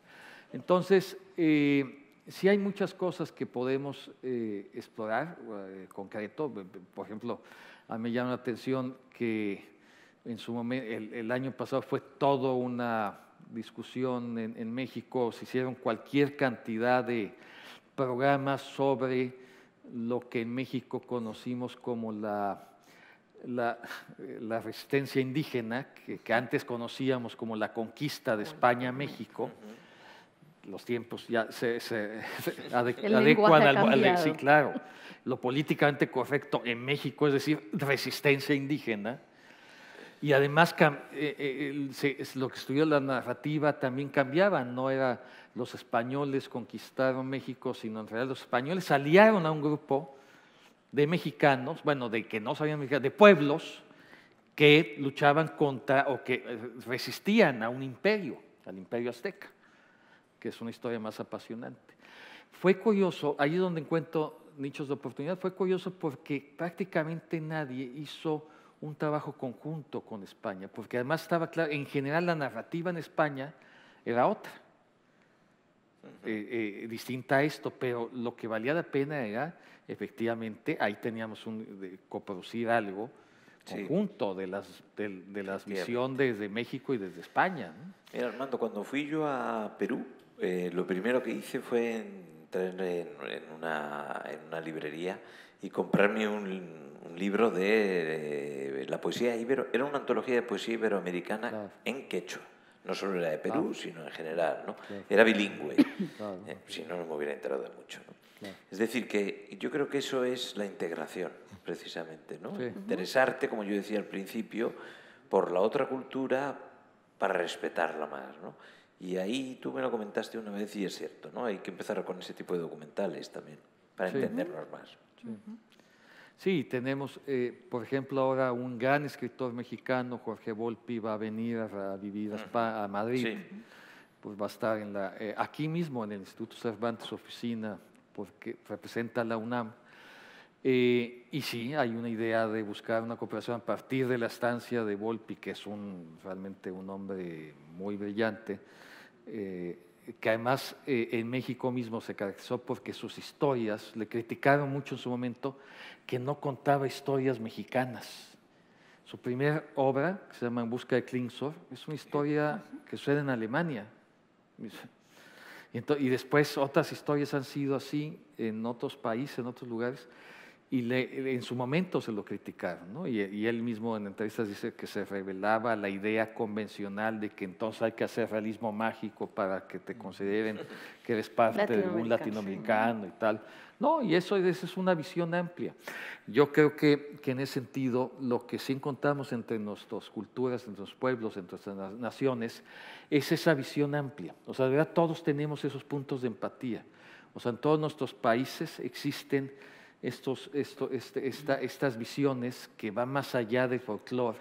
S4: Entonces, sí hay muchas cosas que podemos explorar concreto. Por ejemplo, a mí me llama la atención que en su momento, el año pasado fue toda una discusión en México, se hicieron cualquier cantidad de programas sobre lo que en México conocimos como la resistencia indígena, que antes conocíamos como la conquista de España a México. Los tiempos ya se adecuan al sí, claro. Lo políticamente correcto en México es decir resistencia indígena. Y además lo que estudió la narrativa también cambiaba, no era los españoles conquistaron México, sino en realidad los españoles aliaron a un grupo de mexicanos, bueno, de que no sabían mexicano, de pueblos que luchaban contra o que resistían a un imperio, al imperio azteca, que es una historia más apasionante. Fue curioso, ahí es donde encuentro nichos de oportunidad, fue curioso porque prácticamente nadie hizo un trabajo conjunto con España, porque además estaba claro, en general la narrativa en España era otra, distinta a esto, pero lo que valía la pena era, efectivamente, ahí teníamos coproducir algo conjunto de las misiones desde México y desde España, ¿no?
S1: Mira, Armando, cuando fui yo a Perú, lo primero que hice fue entrar en una librería y comprarme un libro de la poesía ibero. Era una antología de poesía iberoamericana en quechua. No solo era de Perú, sino en general, ¿no? Era bilingüe. Si no, no me hubiera enterado de mucho, ¿no? Es decir, que yo creo que eso es la integración, precisamente, ¿no? Interesarte, como yo decía al principio, por la otra cultura para respetarla más, ¿no? Y ahí tú me lo comentaste una vez y es cierto, ¿no? Hay que empezar con ese tipo de documentales también, para entendernos más.
S4: Sí, tenemos, por ejemplo, ahora un gran escritor mexicano, Jorge Volpi, va a venir a vivir a Madrid. Pues va a estar aquí mismo en el Instituto Cervantes Oficina, porque representa a la UNAM. Y sí, hay una idea de buscar una cooperación a partir de la estancia de Volpi, que es realmente un hombre muy brillante, que además en México mismo se caracterizó porque sus historias, le criticaron mucho en su momento, que no contaba historias mexicanas. Su primera obra, que se llama En busca de Klingsor, es una historia que sucede en Alemania. Y después otras historias han sido así en otros países, en otros lugares. Y en su momento se lo criticaron, ¿no? Y él mismo en entrevistas dice que se revelaba la idea convencional de que entonces hay que hacer realismo mágico para que te consideren que eres parte de un latinoamericano y tal. No, y esa es una visión amplia. Yo creo que en ese sentido lo que sí encontramos entre nuestras culturas, entre los pueblos, entre nuestras naciones, es esa visión amplia. O sea, de verdad todos tenemos esos puntos de empatía. O sea, en todos nuestros países existen estas visiones que van más allá del folclore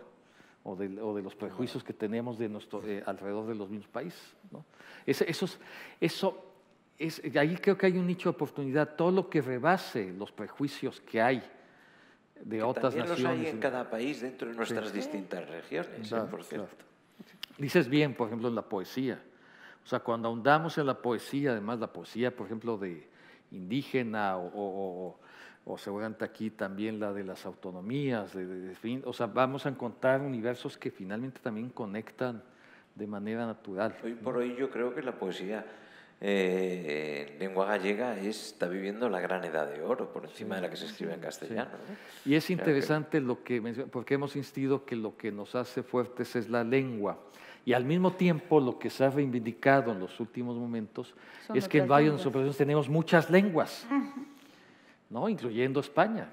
S4: o de los prejuicios que tenemos de alrededor de los mismos países, ¿no? Ahí creo que hay un nicho de oportunidad. Todo lo que rebase los prejuicios que hay de otras naciones.
S1: Los hay en cada país dentro de nuestras distintas regiones, por cierto.
S4: Claro. Dices bien, por ejemplo, en la poesía. O sea, cuando ahondamos en la poesía, además la poesía, por ejemplo, de indígena o seguramente aquí también la de las autonomías, o sea, vamos a encontrar universos que finalmente también conectan de manera natural.
S1: Hoy por hoy yo creo que la poesía en lengua gallega está viviendo la gran edad de oro, por encima de la que se escribe en castellano, ¿no?
S4: Y es interesante porque hemos insistido que lo que nos hace fuertes es la lengua. Y al mismo tiempo lo que se ha reivindicado en los últimos momentos es que en varios de nuestros países tenemos muchas lenguas, ¿no? Incluyendo España.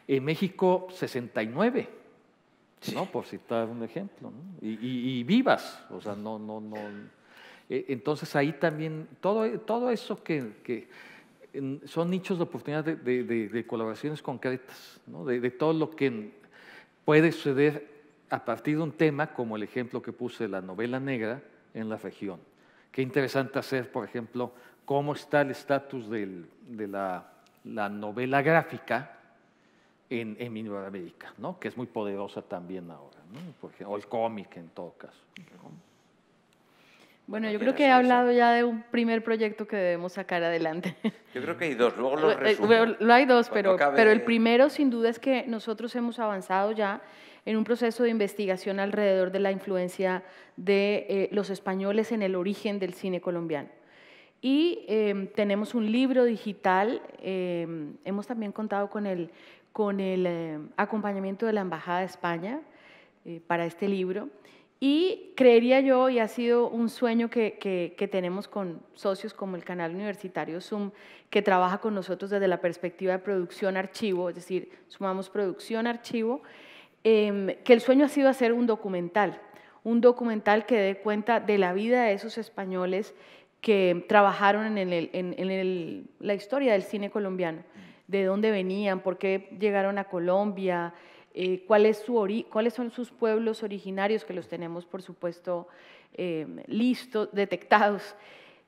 S4: En México 69, ¿no? Por citar un ejemplo, ¿no? Y vivas, o sea, no. Entonces ahí también todo eso que son nichos de oportunidad de colaboraciones concretas, ¿no? De todo lo que puede suceder a partir de un tema, como el ejemplo que puse de la novela negra en la región. Qué interesante hacer, por ejemplo, cómo está el estatus de la novela gráfica en Iberoamérica, ¿no? Que es muy poderosa también ahora, ¿no? O el cómic en todo caso.
S5: Bueno, yo creo que he hablado ya de un primer proyecto que debemos sacar adelante.
S1: Yo creo que hay dos, luego los resumo.
S5: Hay dos, pero el primero sin duda es que nosotros hemos avanzado ya en un proceso de investigación alrededor de la influencia de los españoles en el origen del cine colombiano. Y tenemos un libro digital, hemos también contado con el acompañamiento de la Embajada de España para este libro. Y creería yo, y ha sido un sueño que tenemos con socios como el canal universitario Zoom, que trabaja con nosotros desde la perspectiva de producción-archivo, es decir, sumamos producción-archivo, que el sueño ha sido hacer un documental que dé cuenta de la vida de esos españoles que trabajaron en la historia del cine colombiano, de dónde venían, por qué llegaron a Colombia, cuáles son sus pueblos originarios, que los tenemos, por supuesto, listos, detectados.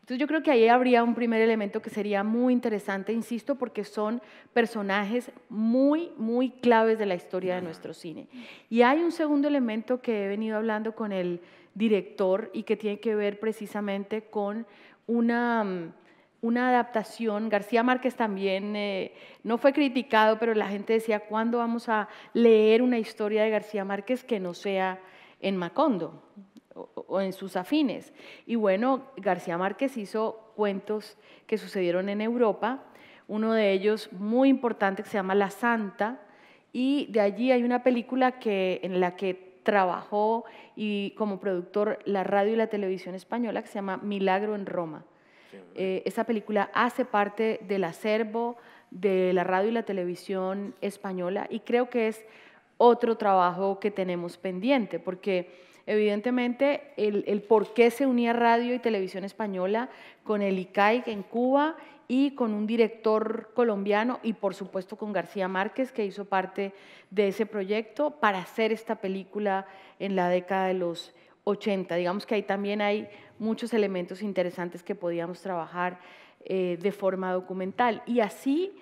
S5: Entonces yo creo que ahí habría un primer elemento que sería muy interesante, insisto, porque son personajes muy, muy claves de la historia de nuestro cine. Y hay un segundo elemento que he venido hablando con el director y que tiene que ver precisamente con una adaptación. García Márquez también no fue criticado, pero la gente decía, ¿cuándo vamos a leer una historia de García Márquez que no sea en Macondo o en sus afines? Y bueno, García Márquez hizo cuentos que sucedieron en Europa, uno de ellos muy importante que se llama La Santa, y de allí hay una película en la que trabajó y como productor la radio y la televisión española, que se llama Milagro en Roma. Esa película hace parte del acervo de la radio y la televisión española y creo que es otro trabajo que tenemos pendiente, porque evidentemente el por qué se unía radio y televisión española con el ICAIC en Cuba y con un director colombiano y por supuesto con García Márquez, que hizo parte de ese proyecto para hacer esta película en la década de los 80. Digamos que ahí también hay muchos elementos interesantes que podíamos trabajar de forma documental. Y así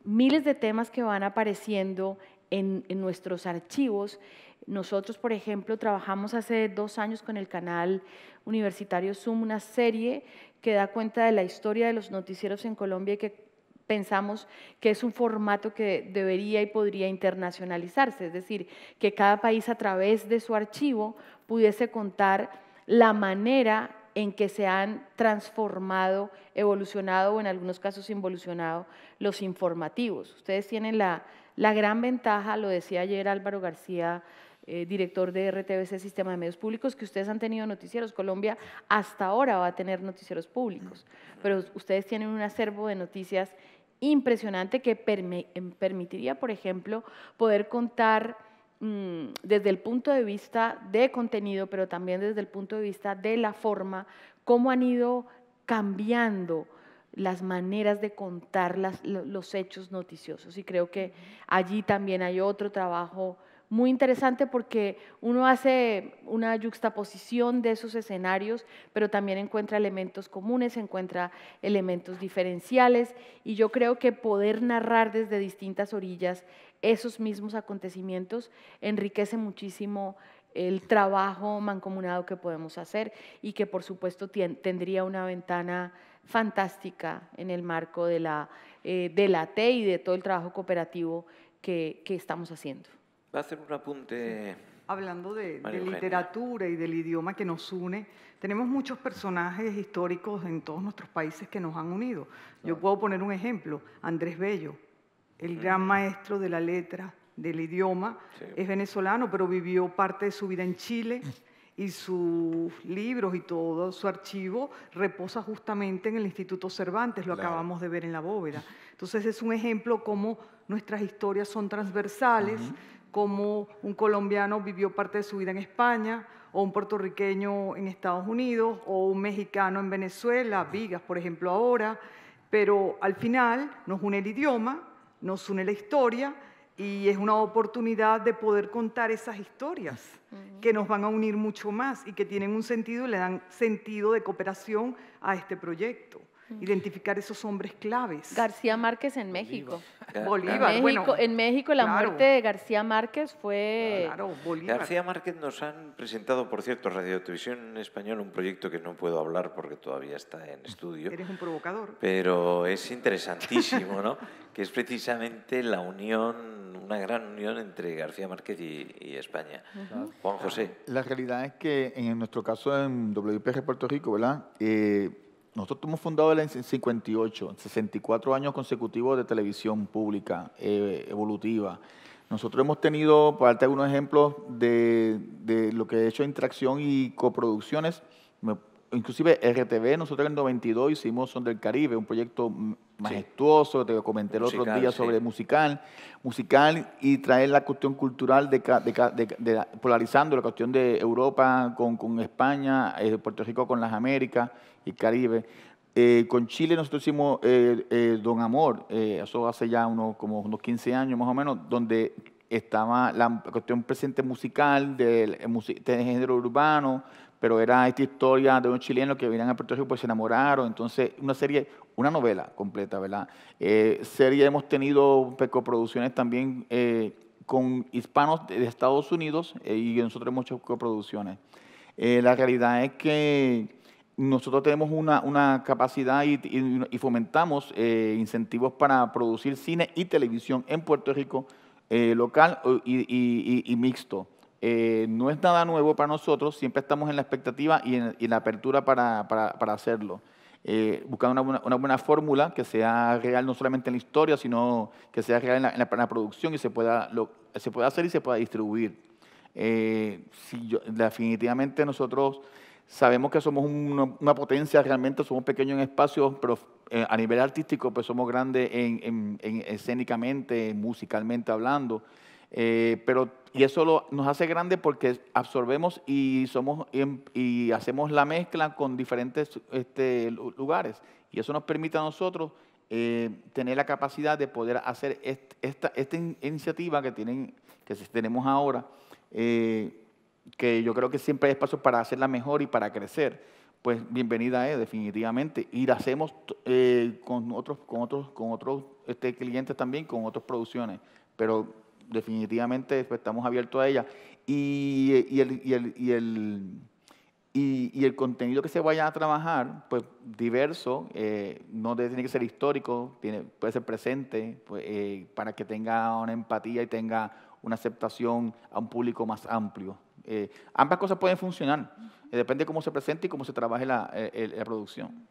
S5: miles de temas que van apareciendo en nuestros archivos. Nosotros, por ejemplo, trabajamos hace 2 años con el canal universitario Zoom, una serie que da cuenta de la historia de los noticieros en Colombia y que pensamos que es un formato que debería y podría internacionalizarse, es decir, que cada país a través de su archivo pudiese contar la manera en que se han transformado, evolucionado o en algunos casos involucionado los informativos. Ustedes tienen la gran ventaja, lo decía ayer Álvaro García, director de RTBC Sistema de Medios Públicos, que ustedes han tenido noticieros. Colombia hasta ahora va a tener noticieros públicos, pero ustedes tienen un acervo de noticias impresionante que permitiría, por ejemplo, poder contar desde el punto de vista de contenido, pero también desde el punto de vista de la forma, cómo han ido cambiando las maneras de contar los hechos noticiosos. Y creo que allí también hay otro trabajo muy interesante porque uno hace una yuxtaposición de esos escenarios, pero también encuentra elementos comunes, encuentra elementos diferenciales, y yo creo que poder narrar desde distintas orillas esos mismos acontecimientos enriquece muchísimo el trabajo mancomunado que podemos hacer y que por supuesto tendría una ventana fantástica en el marco de la T y de todo el trabajo cooperativo que estamos haciendo.
S1: Va a hacer un apunte.
S3: Hablando de literatura y del idioma que nos une, tenemos muchos personajes históricos en todos nuestros países que nos han unido. Yo puedo poner un ejemplo, Andrés Bello, el gran maestro de la letra, del idioma, es venezolano, pero vivió parte de su vida en Chile y sus libros y todo su archivo reposa justamente en el Instituto Cervantes, lo acabamos de ver en la bóveda. Entonces es un ejemplo cómo nuestras historias son transversales, como un colombiano vivió parte de su vida en España, o un puertorriqueño en Estados Unidos, o un mexicano en Venezuela, Vigas, por ejemplo, ahora, pero al final nos une el idioma, nos une la historia, y es una oportunidad de poder contar esas historias que nos van a unir mucho más y que tienen un sentido y le dan sentido de cooperación a este proyecto. Identificar esos hombres claves.
S5: García Márquez en México.
S3: Bolívar.
S5: En México la muerte de García Márquez fue...
S3: Claro, Bolívar.
S1: García Márquez nos han presentado, por cierto, Radio Televisión Española, un proyecto que no puedo hablar porque todavía está en estudio.
S3: Eres un provocador.
S1: Pero es interesantísimo, ¿no? Que es precisamente la unión, una gran unión entre García Márquez y España. Juan José.
S2: La realidad es que en nuestro caso en WIPR Puerto Rico, ¿verdad? Nosotros hemos fundado en 58, 64 años consecutivos de televisión pública, evolutiva. Nosotros hemos tenido, para darte algunos ejemplos de lo que he hecho interacción y coproducciones, inclusive RTV, nosotros en el 92 hicimos Son del Caribe, un proyecto majestuoso, te comenté el otro día sobre musical y traer la cuestión cultural polarizando la cuestión de Europa con España, Puerto Rico con las Américas y Caribe. Con Chile nosotros hicimos Don Amor, eso hace ya como unos 15 años más o menos, donde estaba la cuestión presente musical de género urbano, pero era esta historia de unos chilenos que venían a Puerto Rico pues se enamoraron, entonces una novela completa, ¿verdad? Serie hemos tenido coproducciones también con hispanos de Estados Unidos y nosotros hemos hecho coproducciones. La realidad es que nosotros tenemos una capacidad y fomentamos incentivos para producir cine y televisión en Puerto Rico local y mixto. No es nada nuevo para nosotros, siempre estamos en la expectativa y en la apertura para hacerlo. Buscando una buena fórmula que sea real no solamente en la historia, sino que sea real en la producción y se pueda hacer y se pueda distribuir. Definitivamente nosotros sabemos que somos una potencia, realmente somos pequeños en espacios, pero a nivel artístico pues somos grandes escénicamente, musicalmente hablando. Y eso nos hace grandes porque absorbemos y hacemos la mezcla con diferentes lugares. Y eso nos permite a nosotros tener la capacidad de poder hacer esta iniciativa que tenemos ahora, que yo creo que siempre hay espacio para hacerla mejor y para crecer. Pues bienvenida es, definitivamente. Y la hacemos con otros clientes también, con otras producciones. Pero definitivamente pues, estamos abiertos a ella. Y el contenido que se vaya a trabajar, pues diverso, no tiene que ser histórico, puede ser presente, pues, para que tenga una empatía y tenga una aceptación a un público más amplio Ambas cosas pueden funcionar, depende de cómo se presente y cómo se trabaje la producción.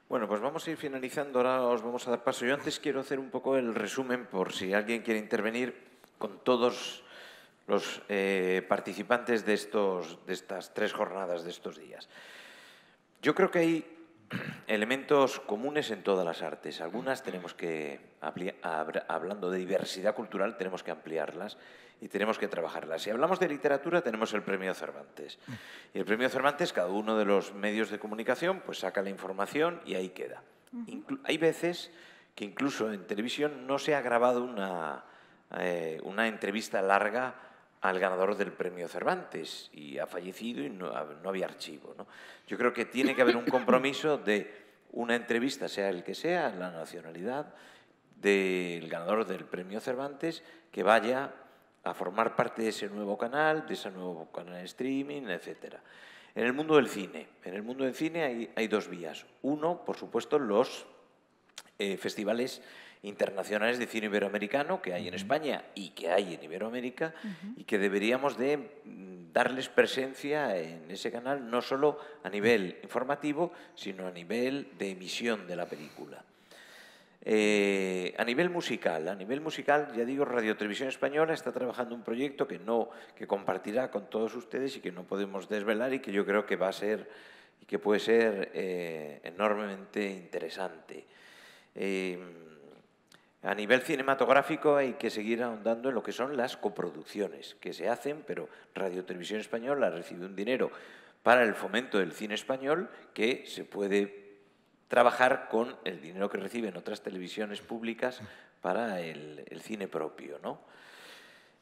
S1: Bueno, pues vamos a ir finalizando, ahora os vamos a dar paso. Yo antes quiero hacer un poco el resumen por si alguien quiere intervenir con todos los participantes de estas 3 jornadas de estos días. Yo creo que hay elementos comunes en todas las artes. Algunas tenemos que, hablando de diversidad cultural, tenemos que ampliarlas y tenemos que trabajarlas. Si hablamos de literatura, tenemos el Premio Cervantes. Y el Premio Cervantes, cada uno de los medios de comunicación, pues saca la información y ahí queda. Hay veces que incluso en televisión no se ha grabado una entrevista larga al ganador del Premio Cervantes y ha fallecido y no había archivo, ¿no? Yo creo que tiene que haber un compromiso de una entrevista, sea el que sea, la nacionalidad, del ganador del Premio Cervantes, que vaya a formar parte de ese nuevo canal, de ese nuevo canal de streaming, etc. En el mundo del cine, hay 2 vías. Uno, por supuesto, los festivales internacionales de cine iberoamericano que hay en España y que hay en Iberoamérica y que deberíamos de darles presencia en ese canal, no solo a nivel informativo, sino a nivel de emisión de la película. A nivel musical, ya digo, Radio Televisión Española está trabajando un proyecto que compartirá con todos ustedes y que no podemos desvelar y que yo creo que va a ser y que puede ser enormemente interesante. A nivel cinematográfico hay que seguir ahondando en lo que son las coproducciones que se hacen, pero Radio Televisión Española recibe un dinero para el fomento del cine español que se puede trabajar con el dinero que reciben otras televisiones públicas para el cine propio, ¿no?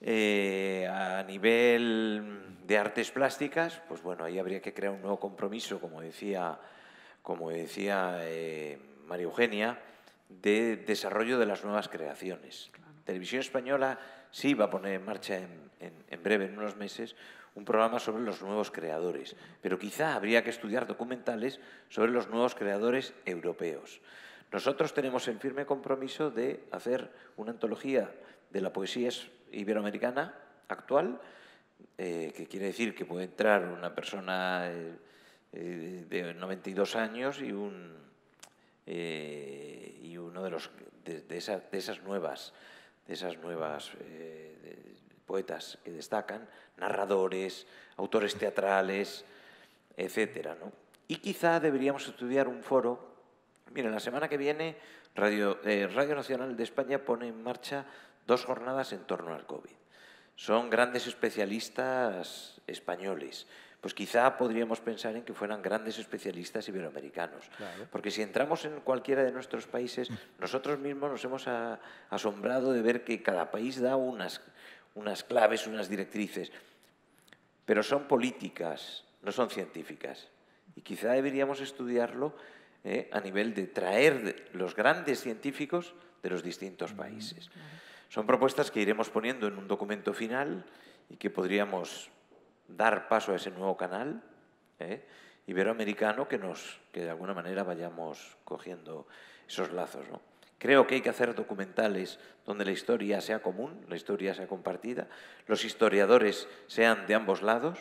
S1: A nivel de artes plásticas, pues bueno, ahí habría que crear un nuevo compromiso, como decía María Eugenia, de desarrollo de las nuevas creaciones. Claro. Televisión Española sí va a poner en marcha en breve, en unos meses, un programa sobre los nuevos creadores, pero quizá habría que estudiar documentales sobre los nuevos creadores europeos. Nosotros tenemos el firme compromiso de hacer una antología de la poesía iberoamericana actual, que quiere decir que puede entrar una persona de 92 años y uno de esas nuevas poetas que destacan, narradores, autores teatrales, etcétera, ¿no? Y quizá deberíamos estudiar un foro. Miren, la semana que viene Radio Nacional de España pone en marcha 2 jornadas en torno al COVID. Son grandes especialistas españoles. Pues quizá podríamos pensar en que fueran grandes especialistas iberoamericanos. Claro. Porque si entramos en cualquiera de nuestros países, nosotros mismos nos hemos asombrado de ver que cada país da unas claves, unas directrices. Pero son políticas, no son científicas. Y quizá deberíamos estudiarlo a nivel de traer los grandes científicos de los distintos países. Claro. Son propuestas que iremos poniendo en un documento final y que podríamos dar paso a ese nuevo canal iberoamericano que de alguna manera vayamos cogiendo esos lazos, ¿no? Creo que hay que hacer documentales donde la historia sea común, la historia sea compartida, los historiadores sean de ambos lados.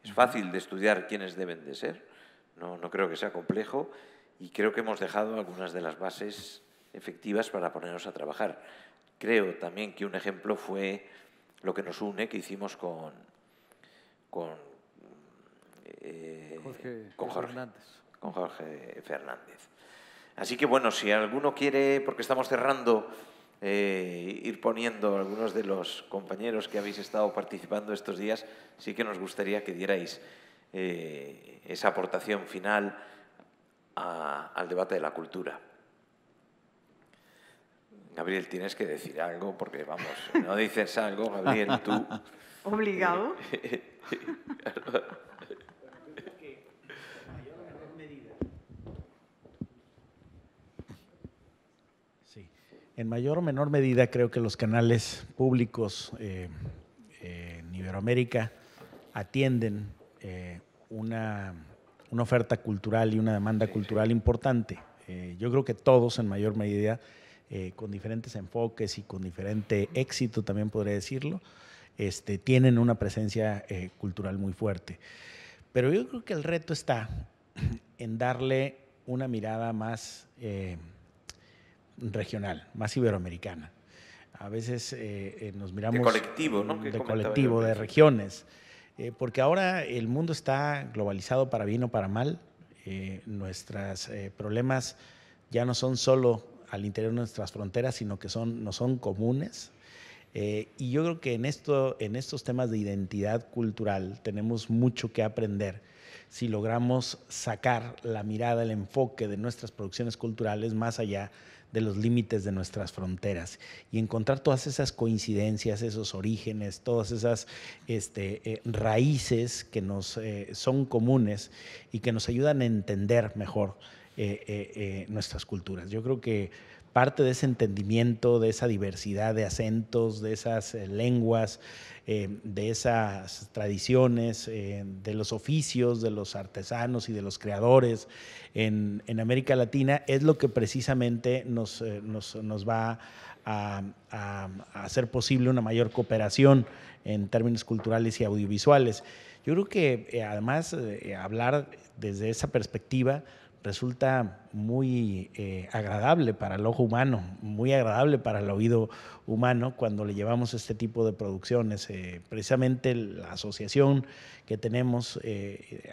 S1: Es fácil de estudiar quiénes deben de ser, no creo que sea complejo y creo que hemos dejado algunas de las bases efectivas para ponernos a trabajar. Creo también que un ejemplo fue lo que nos une, que hicimos con Jorge Fernández. Así que bueno, si alguno quiere, porque estamos cerrando, ir poniendo algunos de los compañeros que habéis estado participando estos días, sí que nos gustaría que dierais esa aportación final al debate de la cultura. Gabriel, tienes que decir algo, porque vamos, no dices algo, Gabriel, tú...
S3: ¿Obligado?
S6: Sí. En mayor o menor medida creo que los canales públicos en Iberoamérica atienden una oferta cultural y una demanda cultural importante. Yo creo que todos en mayor medida, con diferentes enfoques y con diferente éxito, también podría decirlo, tienen una presencia cultural muy fuerte. Pero yo creo que el reto está en darle una mirada más regional, más iberoamericana. A veces nos miramos…
S1: De colectivo, ¿no?
S6: De colectivo, de regiones. Porque ahora el mundo está globalizado para bien o para mal. Nuestros problemas ya no son solo al interior de nuestras fronteras, sino que no son comunes. Y yo creo que en estos temas de identidad cultural tenemos mucho que aprender si logramos sacar la mirada, el enfoque de nuestras producciones culturales más allá de los límites de nuestras fronteras y encontrar todas esas coincidencias, esos orígenes, todas esas raíces que nos son comunes y que nos ayudan a entender mejor nuestras culturas. Yo creo que parte de ese entendimiento, de esa diversidad de acentos, de esas lenguas, de esas tradiciones, de los oficios, de los artesanos y de los creadores en América Latina, es lo que precisamente nos va a hacer posible una mayor cooperación en términos culturales y audiovisuales. Yo creo que además hablar desde esa perspectiva resulta muy agradable para el ojo humano, muy agradable para el oído humano cuando le llevamos este tipo de producciones. Precisamente la asociación que tenemos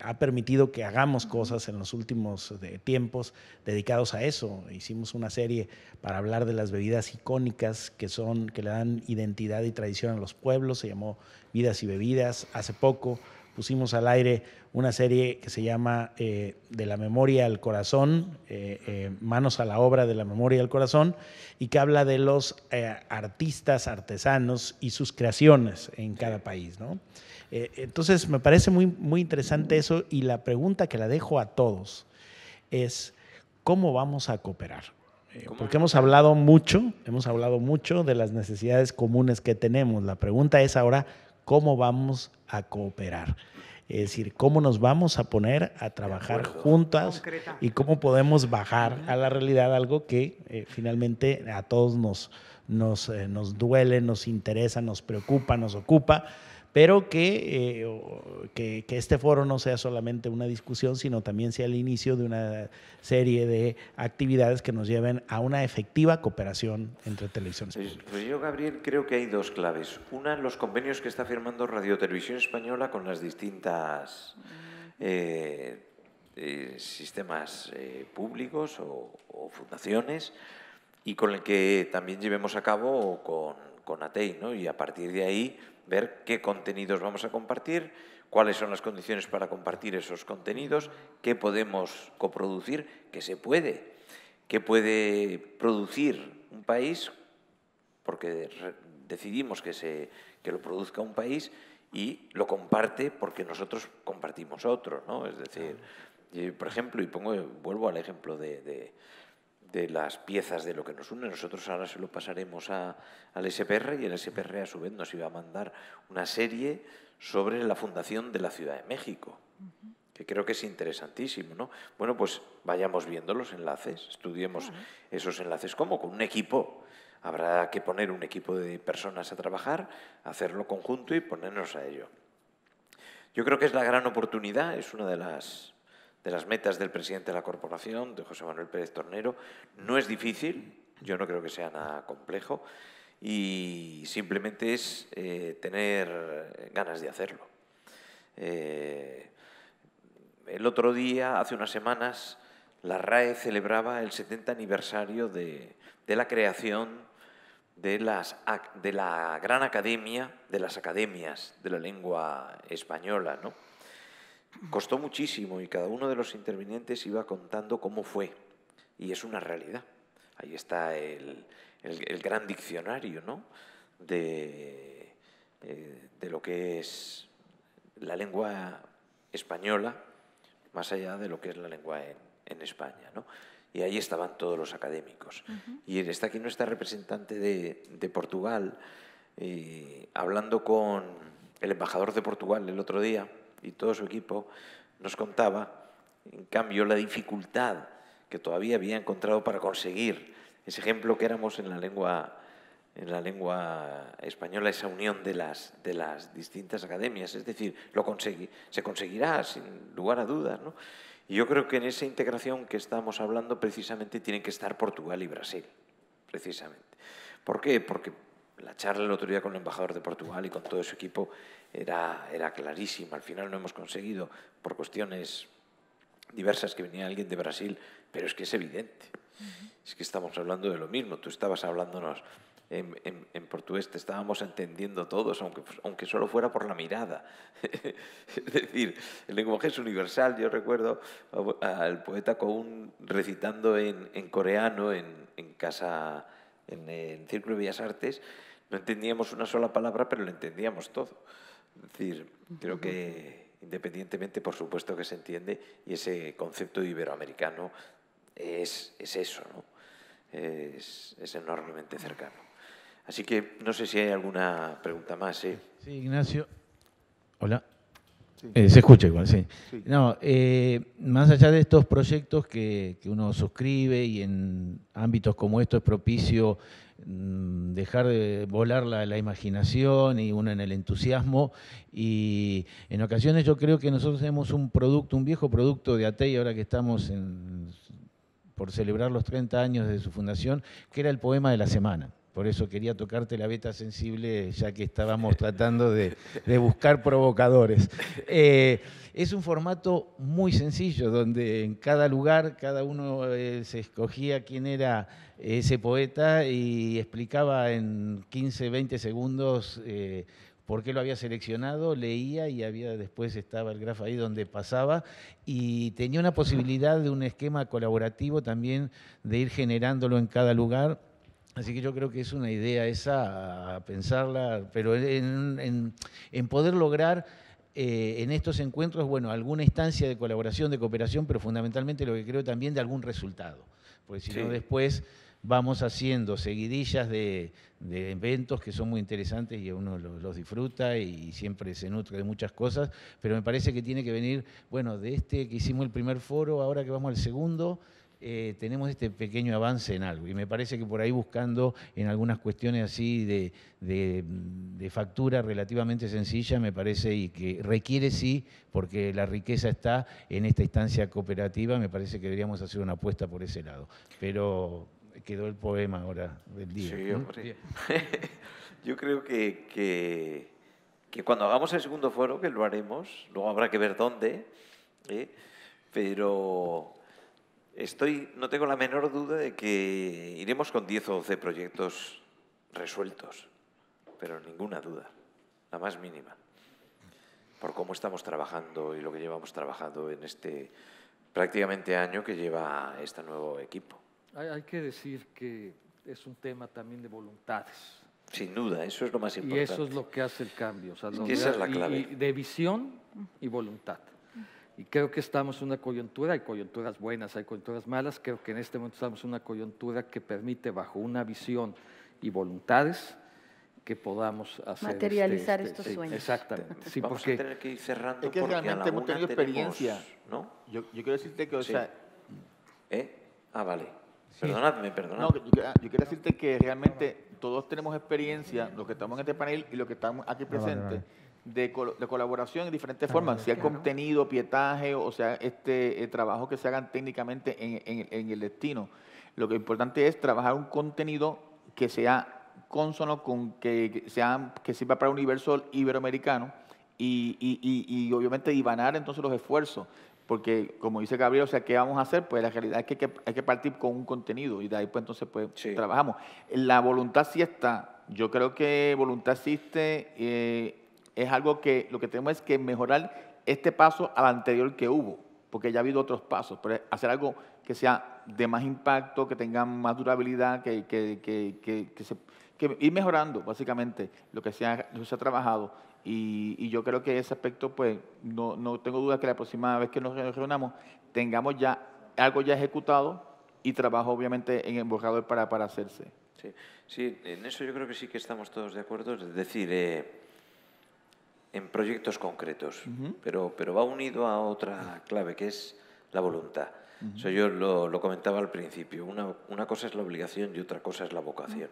S6: ha permitido que hagamos cosas en los últimos tiempos dedicados a eso. Hicimos una serie para hablar de las bebidas icónicas que le dan identidad y tradición a los pueblos, se llamó Vidas y Bebidas. Hace poco pusimos al aire una serie que se llama De la memoria al corazón, Manos a la obra de la memoria al corazón, y que habla de los artistas, artesanos y sus creaciones en cada país, ¿no? Entonces me parece muy, muy interesante eso, y la pregunta que la dejo a todos es ¿cómo vamos a cooperar? Porque hemos hablado mucho de las necesidades comunes que tenemos. La pregunta es ahora, ¿cómo vamos a cooperar? Es decir, ¿cómo nos vamos a poner a trabajar juntas y cómo podemos bajar a la realidad algo que finalmente a todos nos duele, nos interesa, nos preocupa, nos ocupa, pero que este foro no sea solamente una discusión, sino también sea el inicio de una serie de actividades que nos lleven a una efectiva cooperación entre televisiones públicas?
S1: Pues yo, Gabriel, creo que hay dos claves. Una, los convenios que está firmando Radio Televisión Española con las distintas sistemas públicos o fundaciones, y con el que también llevemos a cabo con ATEI, ¿no? Y a partir de ahí ver qué contenidos vamos a compartir, cuáles son las condiciones para compartir esos contenidos, qué podemos coproducir, qué se puede, qué puede producir un país, porque decidimos que lo produzca un país y lo comparte porque nosotros compartimos otro, ¿no? Es decir, por ejemplo, y vuelvo al ejemplo de las piezas de lo que nos une. Nosotros ahora se lo pasaremos al SPR, y el SPR a su vez nos iba a mandar una serie sobre la fundación de la Ciudad de México, que creo que es interesantísimo, ¿no? Bueno, pues vayamos viendo los enlaces, estudiemos esos enlaces. ¿Cómo? Con un equipo. Habrá que poner un equipo de personas a trabajar, hacerlo conjunto y ponernos a ello. Yo creo que es la gran oportunidad, es una de las metas del presidente de la corporación, de José Manuel Pérez Tornero. No es difícil, yo no creo que sea nada complejo, y simplemente es tener ganas de hacerlo. El otro día, hace unas semanas, la RAE celebraba el 70 aniversario de la creación de la Gran Academia, de las Academias de la Lengua Española, ¿no? Costó muchísimo y cada uno de los intervinientes iba contando cómo fue, y es una realidad. Ahí está el gran diccionario, ¿no? de lo que es la lengua española, más allá de lo que es la lengua en España, ¿no? Y ahí estaban todos los académicos. Y está aquí nuestra representante de Portugal, hablando con el embajador de Portugal el otro día, y todo su equipo nos contaba, en cambio, la dificultad que todavía había encontrado para conseguir ese ejemplo que éramos en la lengua la lengua española esa unión de las distintas academias. Es decir, se conseguirá sin lugar a dudas, ¿no? Y yo creo que en esa integración que estamos hablando precisamente tienen que estar Portugal y Brasil, precisamente. ¿Por qué? Porque la charla el otro día con el embajador de Portugal y con todo su equipo era clarísima. Al final no hemos conseguido, por cuestiones diversas, que venía alguien de Brasil, pero es que es evidente. Es que estamos hablando de lo mismo. Tú estabas hablándonos en portugués, te estábamos entendiendo todos, aunque solo fuera por la mirada. Es decir, el lenguaje es universal. Yo recuerdo al poeta Koun recitando en coreano en casa, en el Círculo de Bellas Artes. No entendíamos una sola palabra, pero lo entendíamos todo. Es decir, creo que independientemente, por supuesto que se entiende, y ese concepto iberoamericano es eso, ¿no? Es enormemente cercano. Así que no sé si hay alguna pregunta más.
S6: Sí, Ignacio. Hola. Sí. Se escucha igual, sí. No, más allá de estos proyectos que uno suscribe y en ámbitos como estos es propicio dejar de volar la imaginación y uno en el entusiasmo, y en ocasiones yo creo que nosotros tenemos un viejo producto de ATEI, ahora que estamos por celebrar los 30 años de su fundación, que era el poema de la semana. Por eso quería tocarte la veta sensible, ya que estábamos tratando de buscar provocadores. Es un formato muy sencillo, donde en cada lugar cada uno se escogía quién era ese poeta y explicaba en 15, 20 segundos por qué lo había seleccionado, leía y después estaba el grafo ahí donde pasaba, y tenía una posibilidad de un esquema colaborativo también de ir generándolo en cada lugar. Así que yo creo que es una idea esa, a pensarla, pero en poder lograr en estos encuentros, bueno, alguna instancia de colaboración, de cooperación, pero fundamentalmente lo que creo también de algún resultado. Porque si no, después vamos haciendo seguidillas de eventos que son muy interesantes y uno los disfruta y siempre se nutre de muchas cosas, pero me parece que tiene que venir, bueno, de que hicimos el primer foro, ahora que vamos al segundo, tenemos este pequeño avance en algo, y me parece que por ahí buscando en algunas cuestiones así de factura relativamente sencilla, me parece, y que requiere sí, porque la riqueza está en esta instancia cooperativa, me parece que deberíamos hacer una apuesta por ese lado. Pero quedó el poema ahora del día.
S1: Sí, hombre. Yo creo que cuando hagamos el segundo foro, que lo haremos, luego habrá que ver dónde, pero no tengo la menor duda de que iremos con 10 o 12 proyectos resueltos, pero ninguna duda, la más mínima, por cómo estamos trabajando y lo que llevamos trabajando en este prácticamente año que lleva este nuevo equipo.
S4: Hay que decir que es un tema también de voluntades.
S1: Sin duda, eso es lo más importante.
S4: Y eso es lo que hace el cambio. O sea,
S1: esa es la clave.
S4: De visión y voluntad. Y creo que estamos en una coyuntura, hay coyunturas buenas, hay coyunturas malas, creo que en este momento estamos en una coyuntura que permite, bajo una visión y voluntades, que podamos hacer
S5: materializar estos sueños.
S4: Exactamente.
S1: Sí, vamos a tener que ir cerrando.
S2: Es que realmente hemos tenido experiencia,
S1: ¿no?
S2: Yo quiero decirte que, o sea...
S1: vale. Sí. Perdonadme.
S2: No, yo quiero decirte que realmente todos tenemos experiencia, los que estamos en este panel y los que estamos aquí presentes, de colaboración en diferentes formas, sea contenido, pietaje, o sea, trabajo que se hagan técnicamente en el destino. Lo que es importante es trabajar un contenido que sea cónsono, que sirva para el universo iberoamericano y obviamente divanar entonces los esfuerzos. Porque, como dice Gabriel, o sea, ¿qué vamos a hacer? Pues la realidad es que hay que partir con un contenido y de ahí pues entonces pues trabajamos. La voluntad sí está. Yo creo que voluntad existe. Es algo que lo que tenemos es que mejorar este paso al anterior que hubo, porque ya ha habido otros pasos, pero hacer algo que sea de más impacto, que tenga más durabilidad, que ir mejorando básicamente lo que se ha trabajado. Y yo creo que ese aspecto, pues, no tengo duda que la próxima vez que nos reunamos tengamos ya algo ya ejecutado y trabajo obviamente en el borrador para hacerse.
S1: Sí, en eso yo creo que sí que estamos todos de acuerdo, es decir, en proyectos concretos, pero va unido a otra clave que es la voluntad. O sea, yo lo comentaba al principio, una cosa es la obligación y otra cosa es la vocación.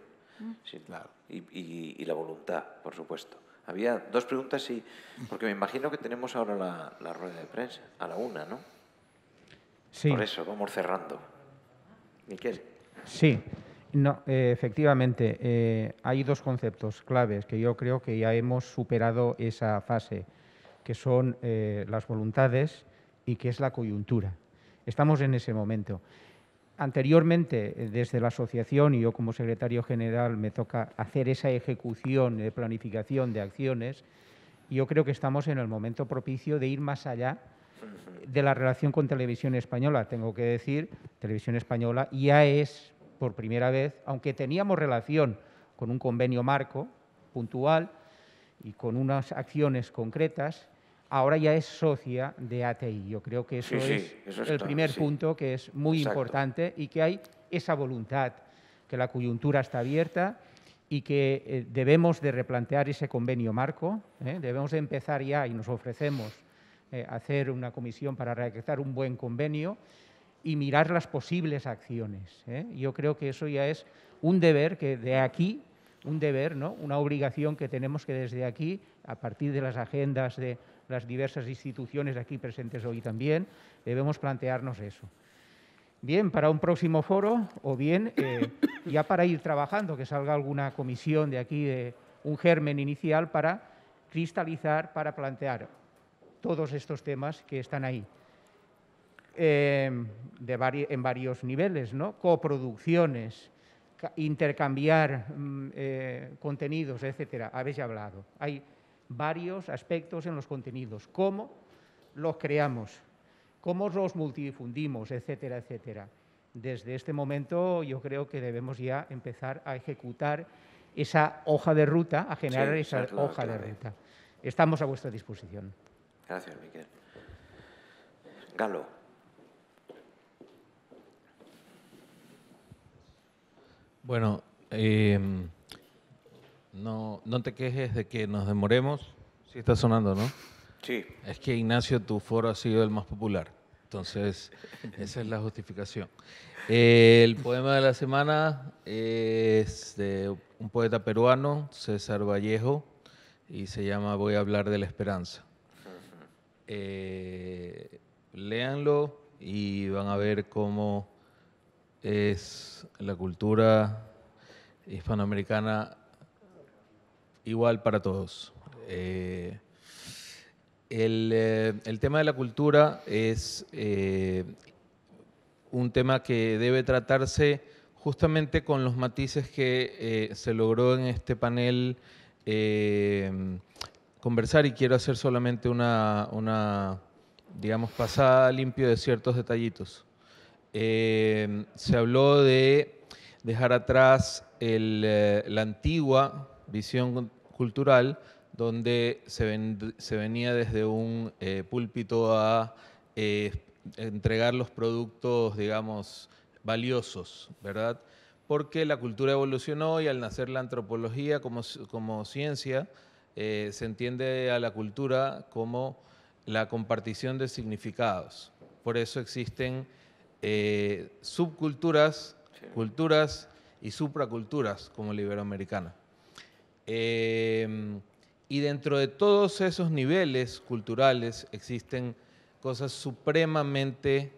S1: Sí, claro. Y la voluntad, por supuesto. Había dos preguntas, porque me imagino que tenemos ahora la rueda de prensa, a la 1, ¿no?
S7: Sí.
S1: Por eso, vamos cerrando. Miquel.
S7: Sí, no, efectivamente, hay dos conceptos claves que yo creo que ya hemos superado esa fase, que son las voluntades y que es la coyuntura. Estamos en ese momento. Anteriormente, desde la asociación, y yo como secretario general me toca hacer esa ejecución de planificación de acciones, yo creo que estamos en el momento propicio de ir más allá de la relación con Televisión Española. Tengo que decir, Televisión Española ya es, por primera vez, aunque teníamos relación con un convenio marco puntual y con unas acciones concretas, ahora ya es socia de ATI. Yo creo que eso es el primer punto que es muy importante y que hay esa voluntad, que la coyuntura está abierta y que debemos de replantear ese convenio marco, debemos de empezar ya y nos ofrecemos hacer una comisión para redactar un buen convenio y mirar las posibles acciones. Yo creo que eso ya es un deber que de aquí, un deber, ¿no? Una obligación que tenemos que desde aquí, a partir de las agendas de las diversas instituciones aquí presentes hoy también, debemos plantearnos eso. Bien, para un próximo foro o bien ya para ir trabajando, que salga alguna comisión de aquí, de un germen inicial para cristalizar, para plantear todos estos temas que están ahí. En varios niveles, ¿no? Coproducciones, intercambiar contenidos, etcétera. Habéis hablado. Hay varios aspectos en los contenidos. Cómo los creamos, cómo los multidifundimos, etcétera, etcétera. Desde este momento yo creo que debemos ya empezar a ejecutar esa hoja de ruta, a generar esa hoja de ruta. Estamos a vuestra disposición.
S1: Gracias, Miquel. Galo.
S8: Bueno, no te quejes de que nos demoremos. Sí está sonando, ¿no?
S1: Sí.
S8: Es que, Ignacio, tu foro ha sido el más popular. Entonces, esa es la justificación. El poema de la semana es de un poeta peruano, César Vallejo, y se llama Voy a hablar de la esperanza. Léanlo y van a ver cómo es la cultura hispanoamericana igual para todos. El tema de la cultura es un tema que debe tratarse justamente con los matices que se logró en este panel conversar, y quiero hacer solamente una digamos, pasada limpio de ciertos detallitos. Se habló de dejar atrás la antigua visión cultural, donde se venía desde un púlpito a entregar los productos, digamos, valiosos, ¿verdad? Porque la cultura evolucionó y al nacer la antropología como ciencia, se entiende a la cultura como la compartición de significados. Por eso existen subculturas, culturas y supraculturas como la iberoamericana. Y dentro de todos esos niveles culturales existen cosas supremamente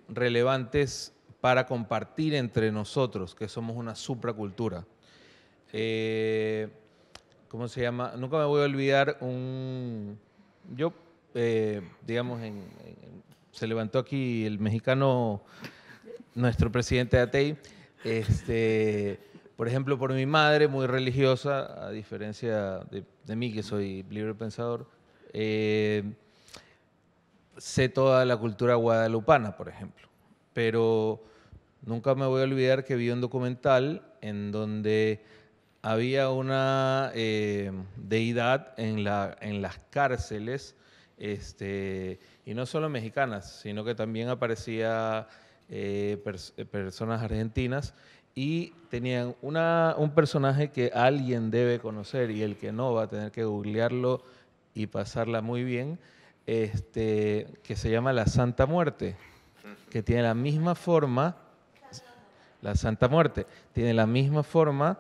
S8: relevantes para compartir entre nosotros, que somos una supracultura. ¿Cómo se llama? Nunca me voy a olvidar digamos, se levantó aquí el mexicano, nuestro presidente de ATEI, por ejemplo, por mi madre, muy religiosa, a diferencia de mí, que soy libre pensador, sé toda la cultura guadalupana, por ejemplo, pero nunca me voy a olvidar que vi un documental en donde había una deidad en las cárceles, y no solo mexicanas, sino que también aparecía personas argentinas, y tenían un personaje que alguien debe conocer, y el que no va a tener que googlearlo y pasarla muy bien, que se llama la Santa Muerte, que tiene la misma forma, la Santa Muerte. Tiene la misma forma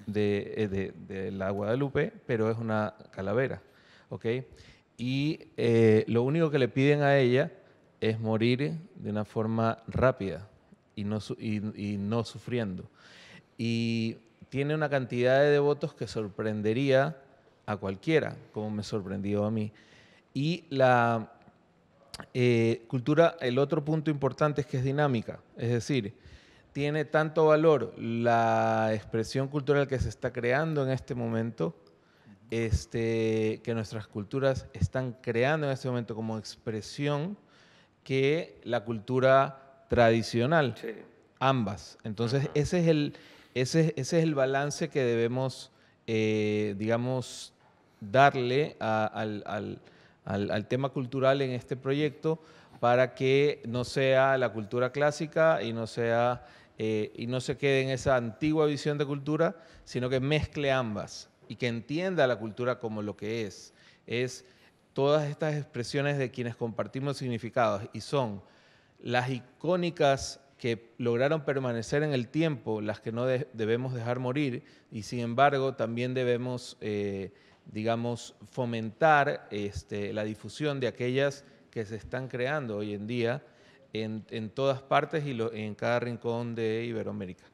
S8: de la Guadalupe, pero es una calavera, ¿ok? Y lo único que le piden a ella es morir de una forma rápida y no sufriendo. Y tiene una cantidad de devotos que sorprendería a cualquiera, como me sorprendió a mí. Y la cultura, el otro punto importante es que es dinámica, es decir, tiene tanto valor la expresión cultural que se está creando en este momento, que nuestras culturas están creando en este momento como expresión, que la cultura tradicional, sí. Ambas. Entonces, ese es el balance que debemos, digamos, darle al tema cultural en este proyecto, para que no sea la cultura clásica y no se quede en esa antigua visión de cultura, sino que mezcle ambas y que entienda la cultura como lo que es todas estas expresiones de quienes compartimos significados, y son las icónicas que lograron permanecer en el tiempo, las que no debemos dejar morir, y sin embargo también debemos, digamos, fomentar la difusión de aquellas que se están creando hoy en día en todas partes y en cada rincón de Iberoamérica.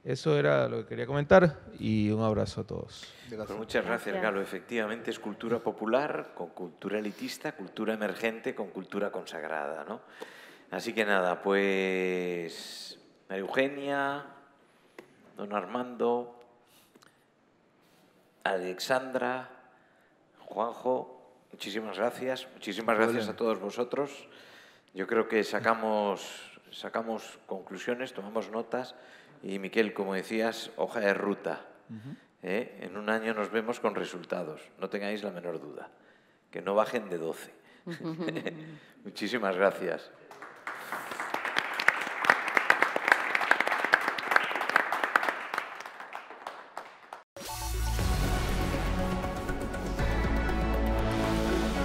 S8: Eso era lo que quería comentar, y un abrazo a todos.
S1: Pues muchas gracias, Galo. Efectivamente es cultura popular con cultura elitista, cultura emergente con cultura consagrada, ¿no? Así que nada, pues María Eugenia, don Armando, Alexandra, Juanjo, muchísimas gracias a todos vosotros. Yo creo que sacamos conclusiones, tomamos notas, y Miquel, como decías, hoja de ruta. En un año nos vemos con resultados, no tengáis la menor duda, que no bajen de 12. Muchísimas gracias.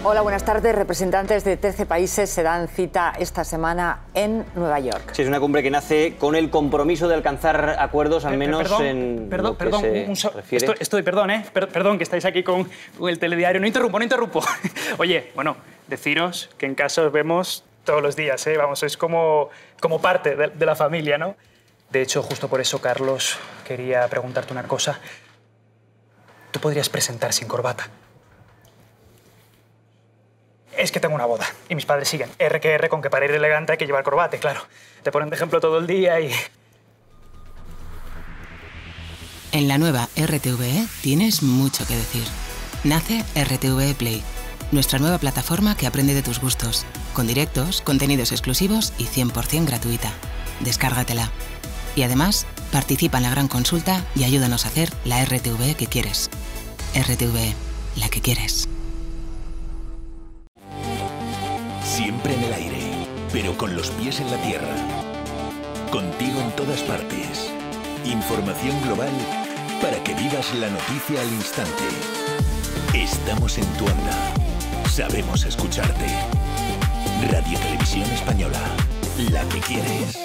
S9: Hola, buenas tardes. Representantes de 13 países se dan cita esta semana en Nueva York.
S10: Sí, es una cumbre que nace con el compromiso de alcanzar acuerdos, al menos
S11: Perdón, que estáis aquí con el telediario. No interrumpo. Oye, bueno, deciros que en casa os vemos todos los días, ¿eh? Vamos, es como parte de la familia, ¿no? De hecho, justo por eso, Carlos, quería preguntarte una cosa. ¿Tú podrías presentar sin corbata? Es que tengo una boda y mis padres siguen R que R con que para ir elegante hay que llevar corbata, claro. Te ponen de ejemplo todo el día y...
S12: En la nueva RTVE tienes mucho que decir. Nace RTVE Play, nuestra nueva plataforma que aprende de tus gustos, con directos, contenidos exclusivos y 100% gratuita. Descárgatela. Y además, participa en la gran consulta y ayúdanos a hacer la RTVE que quieres. RTVE, la que quieres.
S13: Siempre en el aire, pero con los pies en la tierra. Contigo en todas partes. Información global para que vivas la noticia al instante. Estamos en tu onda. Sabemos escucharte. Radio Televisión Española. La que quieres.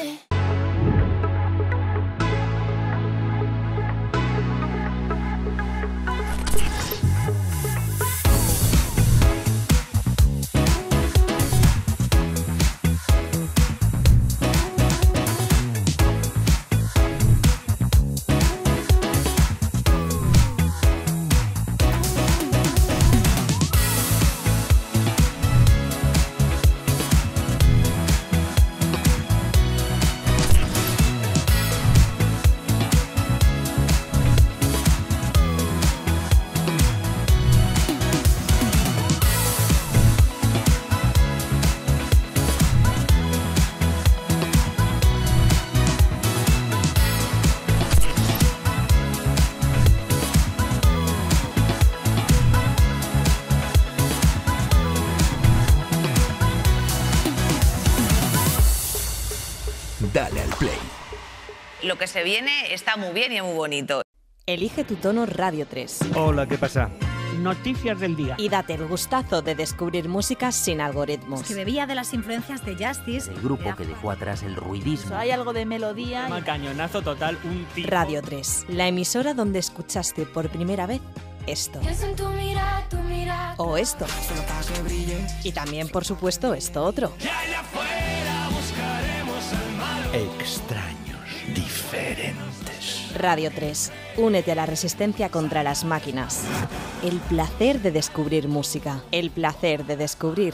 S13: Dale al play.
S14: Lo que se viene está muy bien y muy bonito.
S15: Elige tu tono Radio 3.
S16: Hola, ¿qué pasa?
S14: Noticias del día.
S15: Y date el gustazo de descubrir música sin algoritmos.
S16: Que bebía de las influencias de Justice.
S17: El grupo que dejó atrás el ruidismo.
S16: Hay algo de melodía.
S14: Cañonazo total, un tipo.
S15: Radio 3, la emisora donde escuchaste por primera vez esto. O esto. Y también, por supuesto, esto otro.
S13: Extraños, diferentes.
S15: Radio 3, únete a la resistencia contra las máquinas. El placer de descubrir música. El placer de descubrir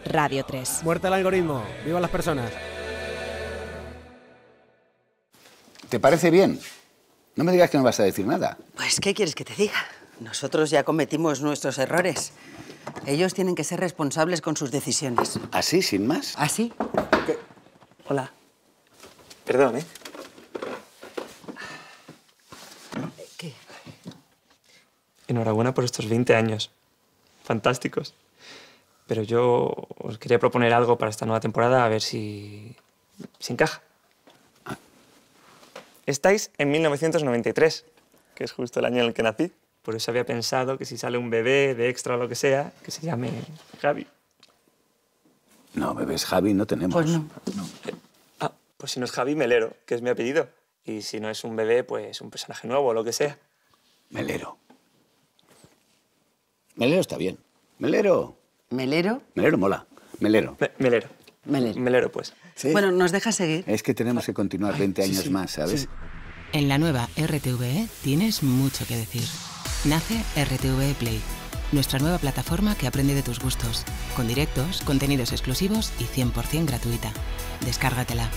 S15: Radio 3.
S18: Muerte al algoritmo. ¡Viva las personas!
S19: ¿Te parece bien? No me digas que no vas a decir nada.
S20: Pues, ¿qué quieres que te diga? Nosotros ya cometimos nuestros errores. Ellos tienen que ser responsables con sus decisiones.
S19: ¿Así, sin más?
S20: ¿Así?
S18: ¿Qué? Hola. Perdón, ¿eh?
S20: ¿Qué?
S18: Enhorabuena por estos 20 años. Fantásticos. Pero yo os quería proponer algo para esta nueva temporada, a ver si encaja. Estáis en 1993, que es justo el año en el que nací. Por eso había pensado que si sale un bebé de Extra o lo que sea, que se llame Javi.
S19: No, bebés Javi no tenemos.
S20: Pues no.
S18: Pues si no es Javi, Melero, que es mi apellido. Y si no es un bebé, pues un personaje nuevo o lo que sea.
S19: Melero. Melero está bien. Melero.
S20: ¿Melero?
S19: Melero mola. Melero.
S18: Melero.
S20: Melero.
S18: Melero, pues.
S19: ¿Sí?
S20: Bueno, ¿nos deja seguir?
S19: Es que tenemos que continuar 20 años más, ¿sabes?
S12: Sí. En la nueva RTVE tienes mucho que decir. Nace RTVE Play, nuestra nueva plataforma que aprende de tus gustos, con directos, contenidos exclusivos y 100% gratuita. Descárgatela.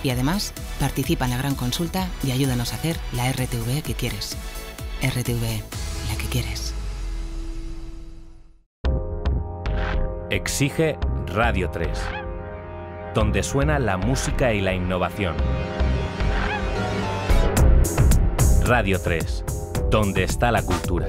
S12: Y además, participa en la gran consulta y ayúdanos a hacer la RTVE que quieres. RTVE, la que quieres.
S21: Exige Radio 3, donde suena la música y la innovación. Radio 3, donde está la cultura.